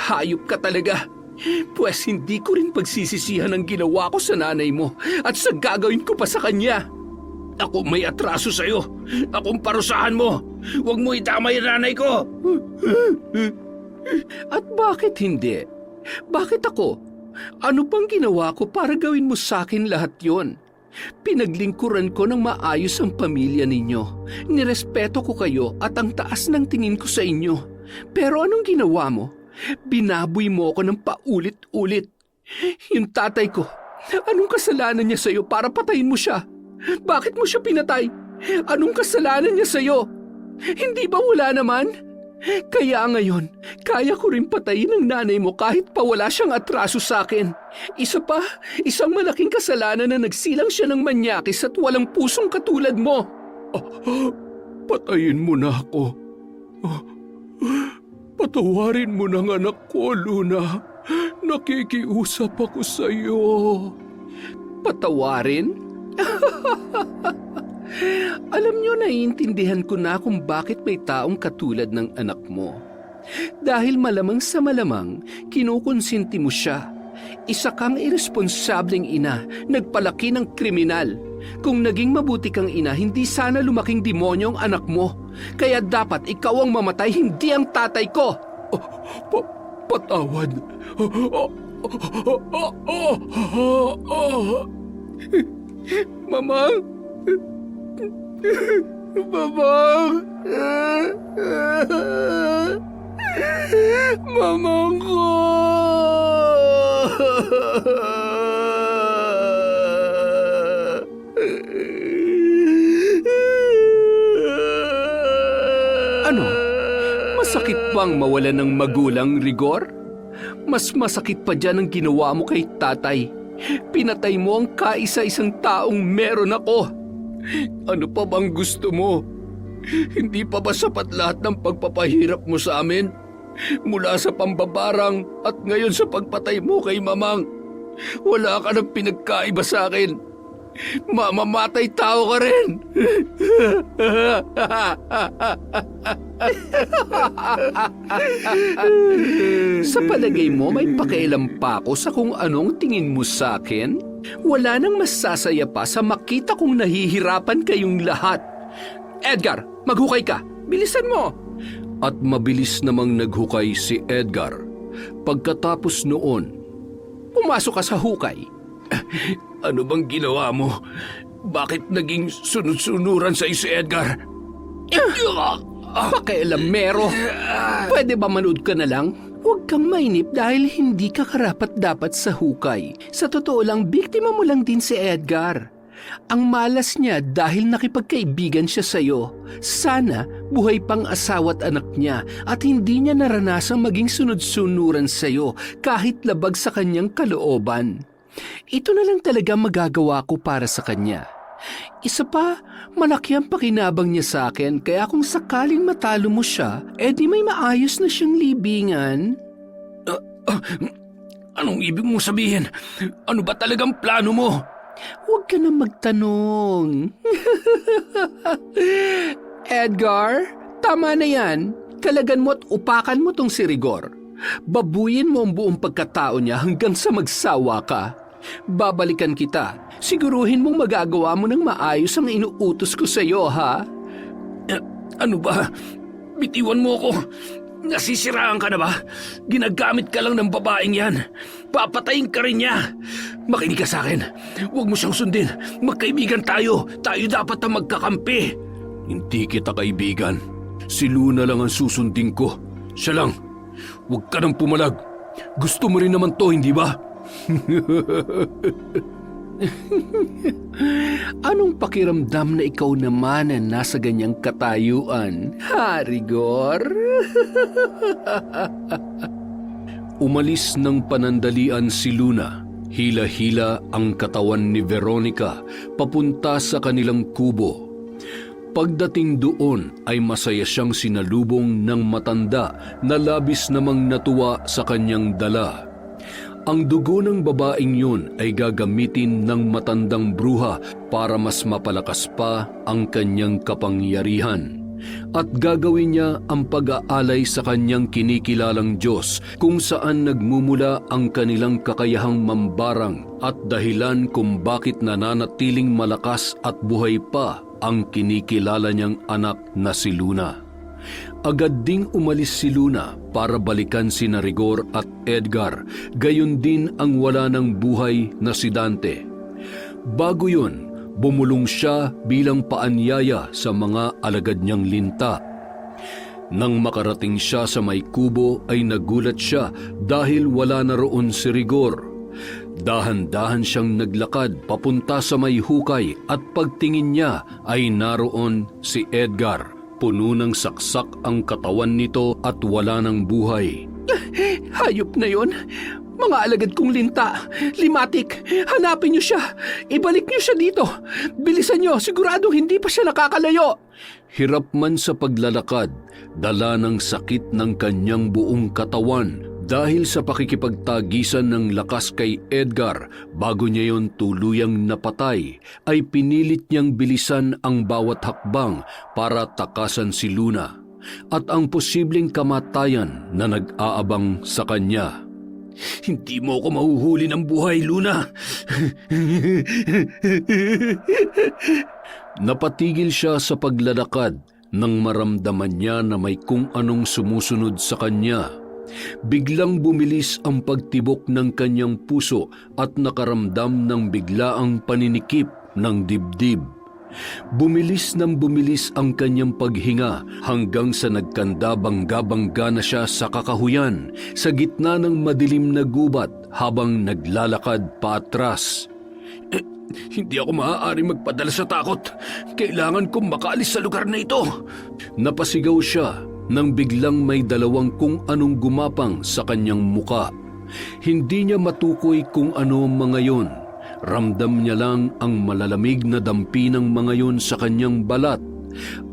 Hayop ka talaga. Pwes hindi ko rin pagsisisihan ang ginawa ko sa nanay mo at sa gagawin ko pa sa kanya.
Ako may atraso sa'yo. Akong parusahan mo. Huwag mo itamay ang nanay ko.
At bakit hindi? Bakit ako? Ano pang ginawa ko para gawin mo sa akin lahat yon? Pinaglingkuran ko ng maayos ang pamilya ninyo. Nirespeto ko kayo at ang taas ng tingin ko sa inyo. Pero anong ginawa mo? Binaboy mo ako ng paulit-ulit. Yung tatay ko, anong kasalanan niya sa'yo para patayin mo siya? Bakit mo siya pinatay? Anong kasalanan niya sa'yo? Hindi ba wala naman? Kaya ngayon, kaya ko rin patayin ang nanay mo kahit pa wala siyang atraso sa akin. Isa pa, isang malaking kasalanan na nagsilang siya ng manyakis at walang pusong katulad mo.
Patayin mo na ako. Patawarin mo ng anak ko, Luna. Nakikiusap ako sa iyo.
Patawarin? Alam niyo, naiintindihan ko na kung bakit may taong katulad ng anak mo. Dahil malamang sa malamang, kinukonsinti mo siya. Isa kang irresponsableng ina, nagpalaki ng kriminal. Kung naging mabuti kang ina, hindi sana lumaking demonyo ang anak mo. Kaya dapat ikaw ang mamatay, hindi ang tatay ko.
Patawad.
Mamang! Mamang! Mamang ko! Ano? Masakit bang mawalan ng magulang, Rigor? Mas masakit pa dyan ang ginawa mo kay tatay. Pinatay mo ang kaisa-isang taong meron ako.
Ano pa bang gusto mo? Hindi pa ba sapat lahat ng pagpapahirap mo sa amin? Mula sa pambabarang at ngayon sa pagpatay mo kay Mamang. Wala ka ng pinagkaiba sa akin. Mamamatay tao ka rin.
Sa palagay mo, may pakialam pa ako sa kung anong tingin mo sa akin? Wala nang masasaya pa sa makita kong nahihirapan kayong lahat. Edgar, maghukay ka. Bilisan mo.
At mabilis namang naghukay si Edgar. Pagkatapos noon,
Pumasok ka sa hukay.
Ano bang ginawa mo? Bakit naging sunod-sunuran sa si Edgar?
Pakialamero. Pwede ba manood ka na lang? Huwag kang mainip dahil hindi ka karapat-dapat sa hukay. Sa totoo lang, biktima mo lang din si Edgar. Ang malas niya dahil nakipagkaibigan siya sa'yo. Sana buhay pang asawa at anak niya at hindi niya naranasang maging sunod-sunuran sa'yo kahit labag sa kanyang kalooban. Ito na lang talaga magagawa ko para sa kanya. Isa pa, malaki ang pakinabang niya sa akin kaya kung sakaling matalo mo siya, edi may maayos na siyang libingan.
Anong ibig mong sabihin? Ano ba talagang plano mo?
Huwag ka na magtanong. Edgar, tama na yan. Kalagan mo at upakan mo tong si Rigor. Babuyin mo ang buong pagkatao niya hanggang sa magsawa ka. Babalikan kita. Siguruhin mong magagawa mo ng maayos ang inuutos ko sa iyo, ha?
Ano ba? Bitiwan mo ako. Nasisiraan ka na ba? Ginagamit ka lang ng babaeng yan. Papatayin ka rin niya. Makinig ka sa akin. Huwag mo siyang sundin. Magkaibigan tayo. Tayo dapat ang magkakampi.
Hindi kita kaibigan. Si Luna lang ang susundin ko. Siya lang. Huwag ka nang pumalag. Gusto mo rin naman to, hindi ba?
Anong pakiramdam na ikaw naman na nasa ganyang katayuan, ha, Rigor?
Umalis ng panandalian si Luna. Hila-hila ang katawan ni Veronica papunta sa kanilang kubo. Pagdating doon ay masaya siyang sinalubong ng matanda na labis namang natuwa sa kanyang dala. Ang dugo ng babaeng yun ay gagamitin ng matandang bruha para mas mapalakas pa ang kanyang kapangyarihan. At gagawin niya ang pag-aalay sa kanyang kinikilalang Diyos kung saan nagmumula ang kanilang kakayahang mambarang at dahilan kung bakit nananatiling malakas at buhay pa ang kinikilala niyang anak na si Luna. Agad ding umalis si Luna para balikan sina Rigor at Edgar, gayon din ang wala ng buhay na si Dante. Bago yun, bumulong siya bilang paanyaya sa mga alagad niyang linta. Nang makarating siya sa may kubo ay nagulat siya dahil wala na roon si Rigor. Dahan-dahan siyang naglakad papunta sa may hukay at pagtingin niya ay naroon si Edgar. Puno ng saksak ang katawan nito at wala ng buhay.
Hayop na yon. Mga alagad kong linta. Limatik, hanapin niyo siya. Ibalik niyo siya dito. Bilisan niyo, siguradong hindi pa siya nakakalayo.
Hirap man sa paglalakad, dala ng sakit ng kanyang buong katawan dahil sa pakikipagtagisan ng lakas kay Edgar bago niya yon tuluyang napatay, ay pinilit niyang bilisan ang bawat hakbang para takasan si Luna at ang posibleng kamatayan na nag-aabang sa kanya.
Hindi mo ako mahuhuli ng buhay, Luna.
Napatigil siya sa paglalakad nang maramdaman niya na may kung anong sumusunod sa kanya. Biglang bumilis ang pagtibok ng kanyang puso at nakaramdam ng biglaang paninikip ng dibdib. Bumilis ng bumilis ang kanyang paghinga hanggang sa nagkanda bangga-bangga na siya sa kakahuyan sa gitna ng madilim na gubat habang naglalakad paatras.
Hindi ako maaaring magpadala sa takot. Kailangan kong makaalis sa lugar na ito.
Napasigaw siya nang biglang may dalawang kung anong gumapang sa kanyang muka. Hindi niya matukoy kung ano ang mga yon. Ramdam niya lang ang malalamig na dampi ng mga yon sa kanyang balat.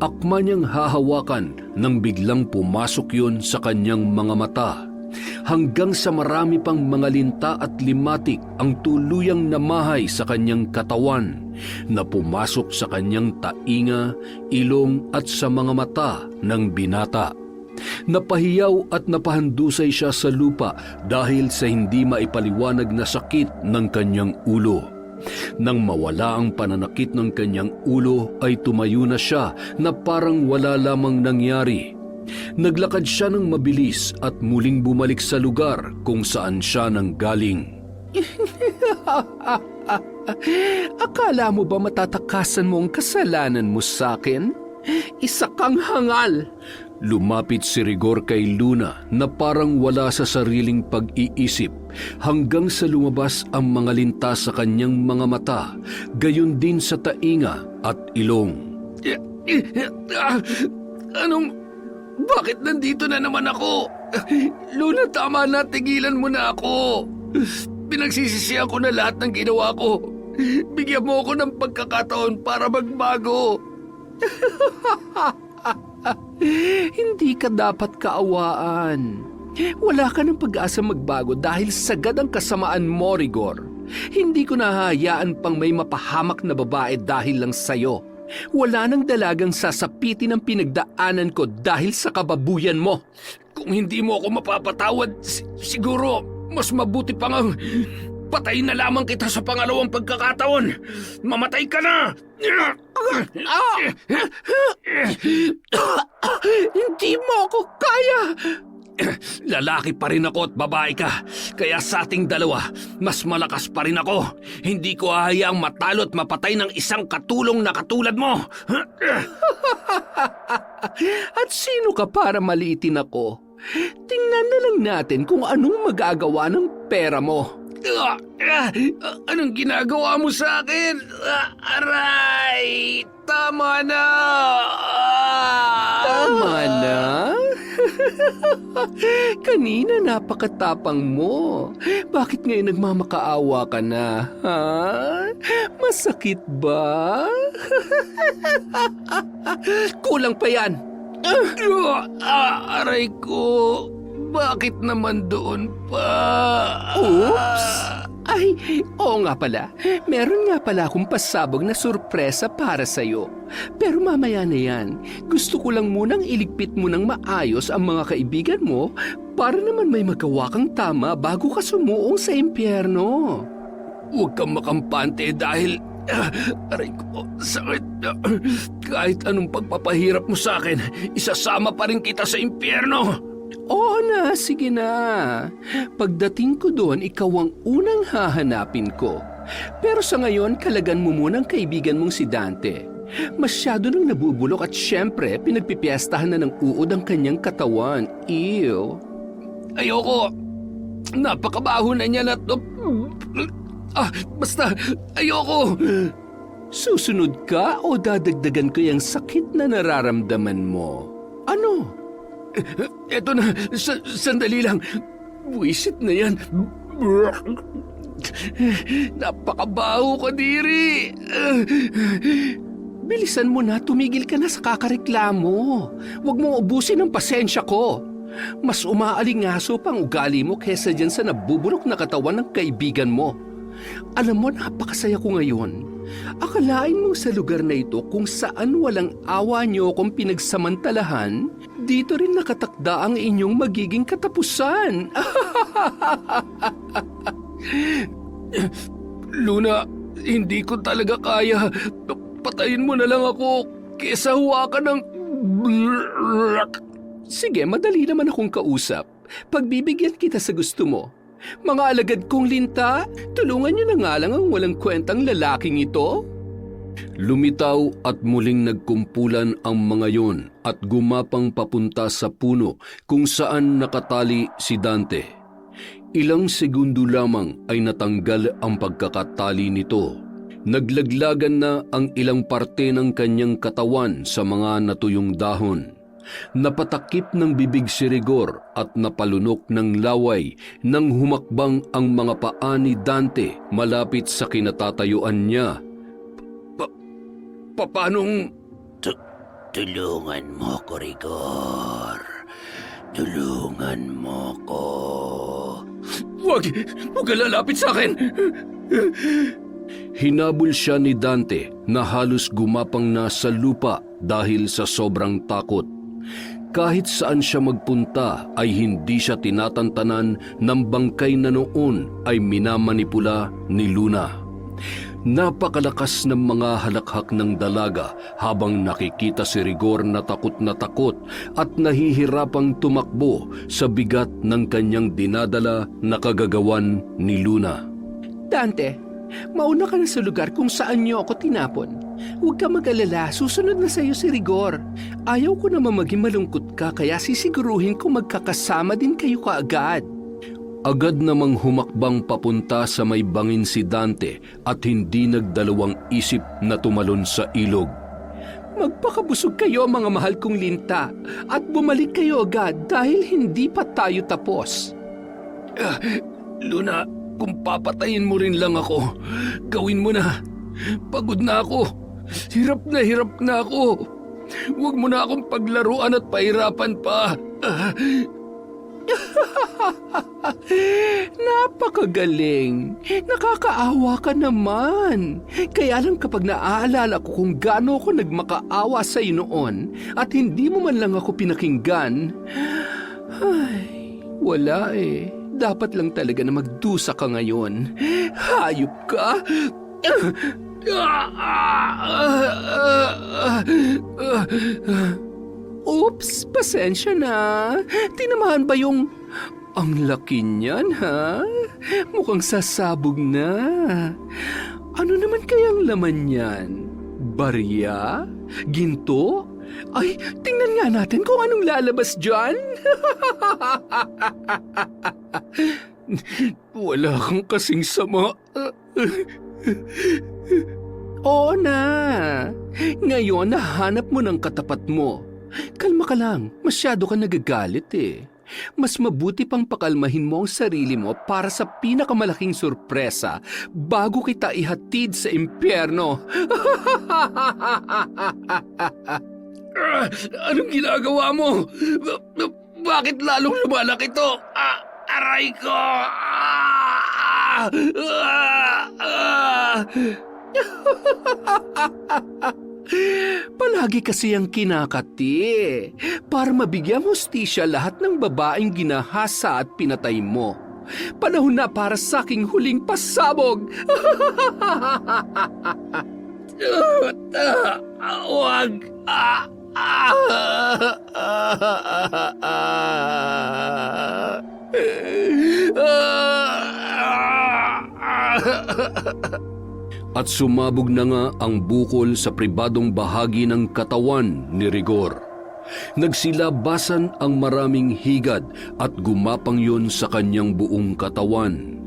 Akma niyang hahawakan nang biglang pumasok yon sa kanyang mga mata. Hanggang sa marami pang mga linta at limatik ang tuluyang namahay sa kanyang katawan na pumasok sa kanyang tainga, ilong at sa mga mata ng binata. Napahiyaw at napahandusay siya sa lupa dahil sa hindi maipaliwanag na sakit ng kanyang ulo. Nang mawala ang pananakit ng kanyang ulo ay tumayo na siya na parang wala lamang nangyari. Naglakad siya ng mabilis at muling bumalik sa lugar kung saan siya nanggaling.
Akala mo ba matatakasan mo ang kasalanan mo sa akin? Isa kang hangal.
Lumapit si Rigor kay Luna na parang wala sa sariling pag-iisip hanggang sa lumabas ang mga linta sa kanyang mga mata, gayon din sa tainga at ilong.
Bakit nandito na naman ako? Luna, tama na, tigilan mo na ako. Pinagsisisihan ko na lahat ng ginawa ko. Bigyan mo ako ng pagkakataon para magbago.
Hindi ka dapat kaawaan. Wala ka ng pag-asa magbago dahil sagad ang kasamaan mo, Rigor. Hindi ko nahahayaan pang may mapahamak na babae dahil lang sa'yo. Wala nang dalagang sasapitin ang pinagdaanan ko dahil sa kababuyan mo.
Kung hindi mo ako mapapatawad, siguro mas mabuti pang Patayin na lamang kita sa pangalawang pagkakataon! Mamatay ka na!
Hindi mo ako kaya!
Lalaki pa rin ako at babae ka. Kaya sa ating dalawa, mas malakas pa rin ako. Hindi ko hahayaang matalo at mapatay ng isang katulong na katulad mo.
At sino ka para maliitin ako? Tingnan na lang natin kung anong magagawa ng pera mo.
Anong ginagawa mo sa akin? Aray! Tama na!
Tama na? Kanina napakatapang mo. Bakit ngayon nagmamakaawa ka na, ha? Masakit ba? Kulang pa yan.
Aray ko! Bakit naman doon pa?
Oops! Ay, oo nga pala. Meron nga pala akong pasabog na sorpresa para sa'yo. Pero mamaya na yan. Gusto ko lang munang iligpit mo ng maayos ang mga kaibigan mo para naman may magawa kang tama bago ka sumuong sa impyerno.
Huwag kang makampante dahil... aray ko, sakit. Kahit anong pagpapahirap mo sa akin, isasama pa rin kita sa impyerno.
Oo na, sige na. Pagdating ko doon, ikaw ang unang hahanapin ko. Pero sa ngayon, kalagan mo muna ang kaibigan mong si Dante. Masyado nang nabubulok at syempre, pinagpipiestahan na ng uod ang kanyang katawan. Ew.
Ayoko. Napakabaho na niya na to. Basta, ayoko.
Susunod ka o dadagdagan ko yung sakit na nararamdaman mo? Ano?
Eto na, sandali lang. Buwisit na yan. Napakabaho ko, diri.
Bilisan mo na, tumigil ka na sa kakareklamo. Huwag mong ubusin ang pasensya ko. Mas umaalingaso pang ugali mo kesa dyan sa nabubulok na katawan ng kaibigan mo. Alam mo, napakasaya ko ngayon. Akalain mo sa lugar na ito kung saan walang awa niyo akong pinagsamantalahan, dito rin nakatakda ang inyong magiging katapusan.
Luna, hindi ko talaga kaya. Patayin mo na lang ako kesa hawakan ng...
Sige, madali naman akong kausap. Pagbibigyan kita sa gusto mo. Mga alagad kong linta, tulungan niyo na nga lang ang walang kwentang lalaking ito.
Lumitaw at muling nagkumpulan ang mga yon at gumapang papunta sa puno kung saan nakatali si Dante. Ilang segundo lamang ay natanggal ang pagkakatali nito. Naglaglagan na ang ilang parte ng kanyang katawan sa mga natuyong dahon. Napatakip ng bibig si Rigor at napalunok ng laway nang humakbang ang mga paa ni Dante malapit sa kinatatayuan niya.
Paanong...
Tulungan mo ko, Rigor. Tulungan mo ko.
Huwag ka lalapit sa akin!
Hinabol siya ni Dante na halos gumapang na sa lupa dahil sa sobrang takot. Kahit saan siya magpunta ay hindi siya tinatantanan ng bangkay na noon ay minamanipula ni Luna. Napakalakas ng mga halakhak ng dalaga habang nakikita si Rigor na takot at nahihirapang tumakbo sa bigat ng kanyang dinadala na kagagawan ni Luna.
Dante, mauna ka na sa lugar kung saan niyo ako tinapon. Huwag ka mag-alala, susunod na sa iyo si Rigor. Ayaw ko naman maging malungkot ka kaya sisiguruhin ko magkakasama din kayo kaagad.
Agad namang humakbang papunta sa may bangin si Dante at hindi nagdalawang isip na tumalon sa ilog.
Magpakabusog kayo mga mahal kong linta at bumalik kayo agad dahil hindi pa tayo tapos.
Luna, kung papatayin mo rin lang ako, gawin mo na. Pagod na ako. Hirap na ako. Huwag mo na akong paglaruan at pahirapan pa.
Napakagaling. Nakakaawa ka naman. Kaya lang kapag naaalala ko kung gaano ako nagmakaawa sa iyo noon at hindi mo man lang ako pinakinggan, ay, wala eh. Dapat lang talaga na magdusa ka ngayon.
Hayop ka!
Oops, pasensya na. Tinamahan ba yung... Ang laki niyan, ha? Mukhang sasabog na. Ano naman kayang laman niyan? Barya? Ginto? Ay, tingnan nga natin kung anong lalabas dyan.
Wala kang kasing sama.
Oo na. Ngayon, nahanap mo ng katapat mo. Kalma ka lang. Masyado ka nagagalit eh. Mas mabuti pang pakalmahin mo ang sarili mo para sa pinakamalaking sorpresa bago kita ihatid sa impyerno.
Anong ginagawa mo? Bakit lalong lumalaki ito? Aray ko!
Palagi kasi ang kinakati para mabigyang hustisya lahat ng babaeng ginahasa at pinatay mo. Panahon na para sa aking huling pasabog.
Huwag!
At sumabog na nga ang bukol sa pribadong bahagi ng katawan ni Rigor. Nagsilabasan ang maraming higad at gumapang yon sa kanyang buong katawan.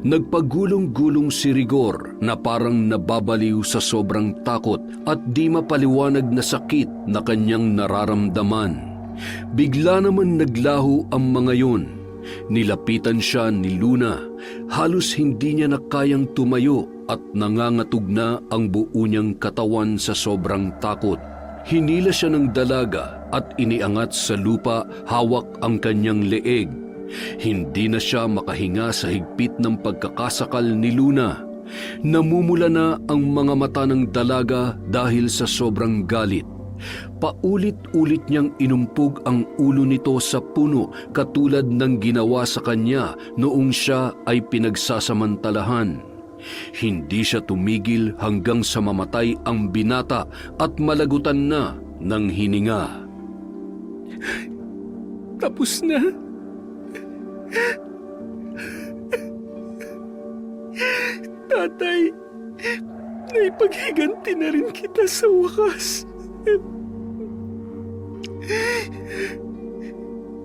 Nagpagulong-gulong si Rigor na parang nababaliw sa sobrang takot at di mapaliwanag na sakit na kanyang nararamdaman. Bigla naman naglaho ang mga yon. Nilapitan siya ni Luna. Halos hindi niya na kayang tumayo at nangangatog na ang buo niyang katawan sa sobrang takot. Hinila siya ng dalaga at iniangat sa lupa hawak ang kanyang leeg. Hindi na siya makahinga sa higpit ng pagkakasakal ni Luna. Namumula na ang mga mata ng dalaga dahil sa sobrang galit. Paulit-ulit niyang inumpog ang ulo nito sa puno katulad ng ginawa sa kanya noong siya ay pinagsasamantalahan. Hindi siya tumigil hanggang sa mamatay ang binata at malagutan na ng hininga.
Tapos na. Tatay, naipaghiganti na rin kita sa wakas.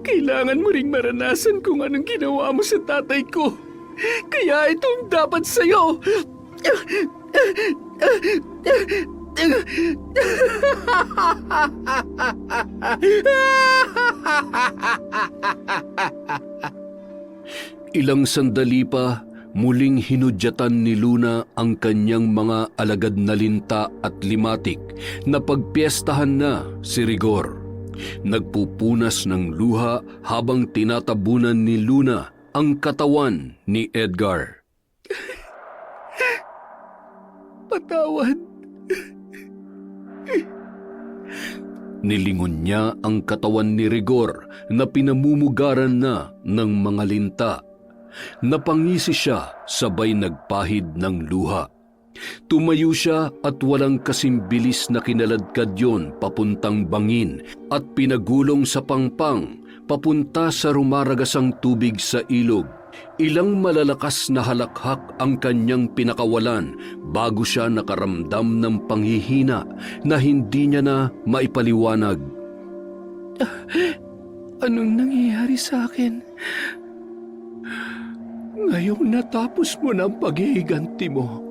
Kailangan mo ring maranasan kung anong ginawa mo sa tatay ko. Kaya itong dapat sa'yo.
Ilang sandali pa, muling hinudyatan ni Luna ang kanyang mga alagad na linta at limatik na pagpiestahan na si Rigor. Nagpupunas ng luha habang tinatabunan ni Luna ang katawan ni Edgar.
Patawad.
Nilingon niya ang katawan ni Rigor na pinamumugaran na ng mga linta. Napangisi siya sabay nagpahid ng luha. Tumayo siya at walang kasing bilis na kinaladkad yon papuntang bangin at pinagulong sa pangpang papunta sa rumaragasang tubig sa ilog. Ilang malalakas na halakhak ang kanyang pinakawalan bago siya nakaramdam ng panghihina na hindi niya na maipaliwanag.
Anong nangyayari sa akin? Ngayong natapos mo na ang paghihiganti mo,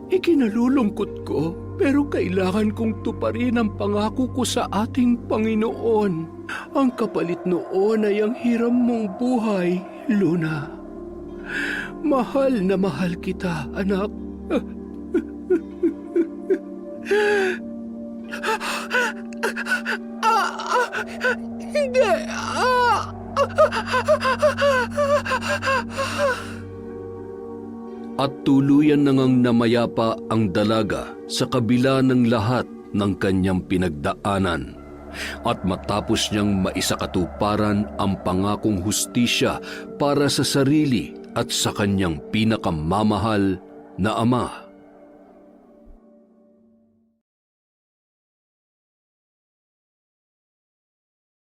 ikinalulungkot ko pero kailangan kong tuparin ang pangako ko sa ating Panginoon. Ang kapalit noon ay ang hiram mong buhay, Luna. Mahal na mahal kita, anak. Hindi!
At tuluyan na ngang namayapa ang dalaga sa kabila ng lahat ng kanyang pinagdaanan. At matapos niyang maisakatuparan ang pangakong hustisya para sa sarili at sa kanyang pinakamamahal na ama.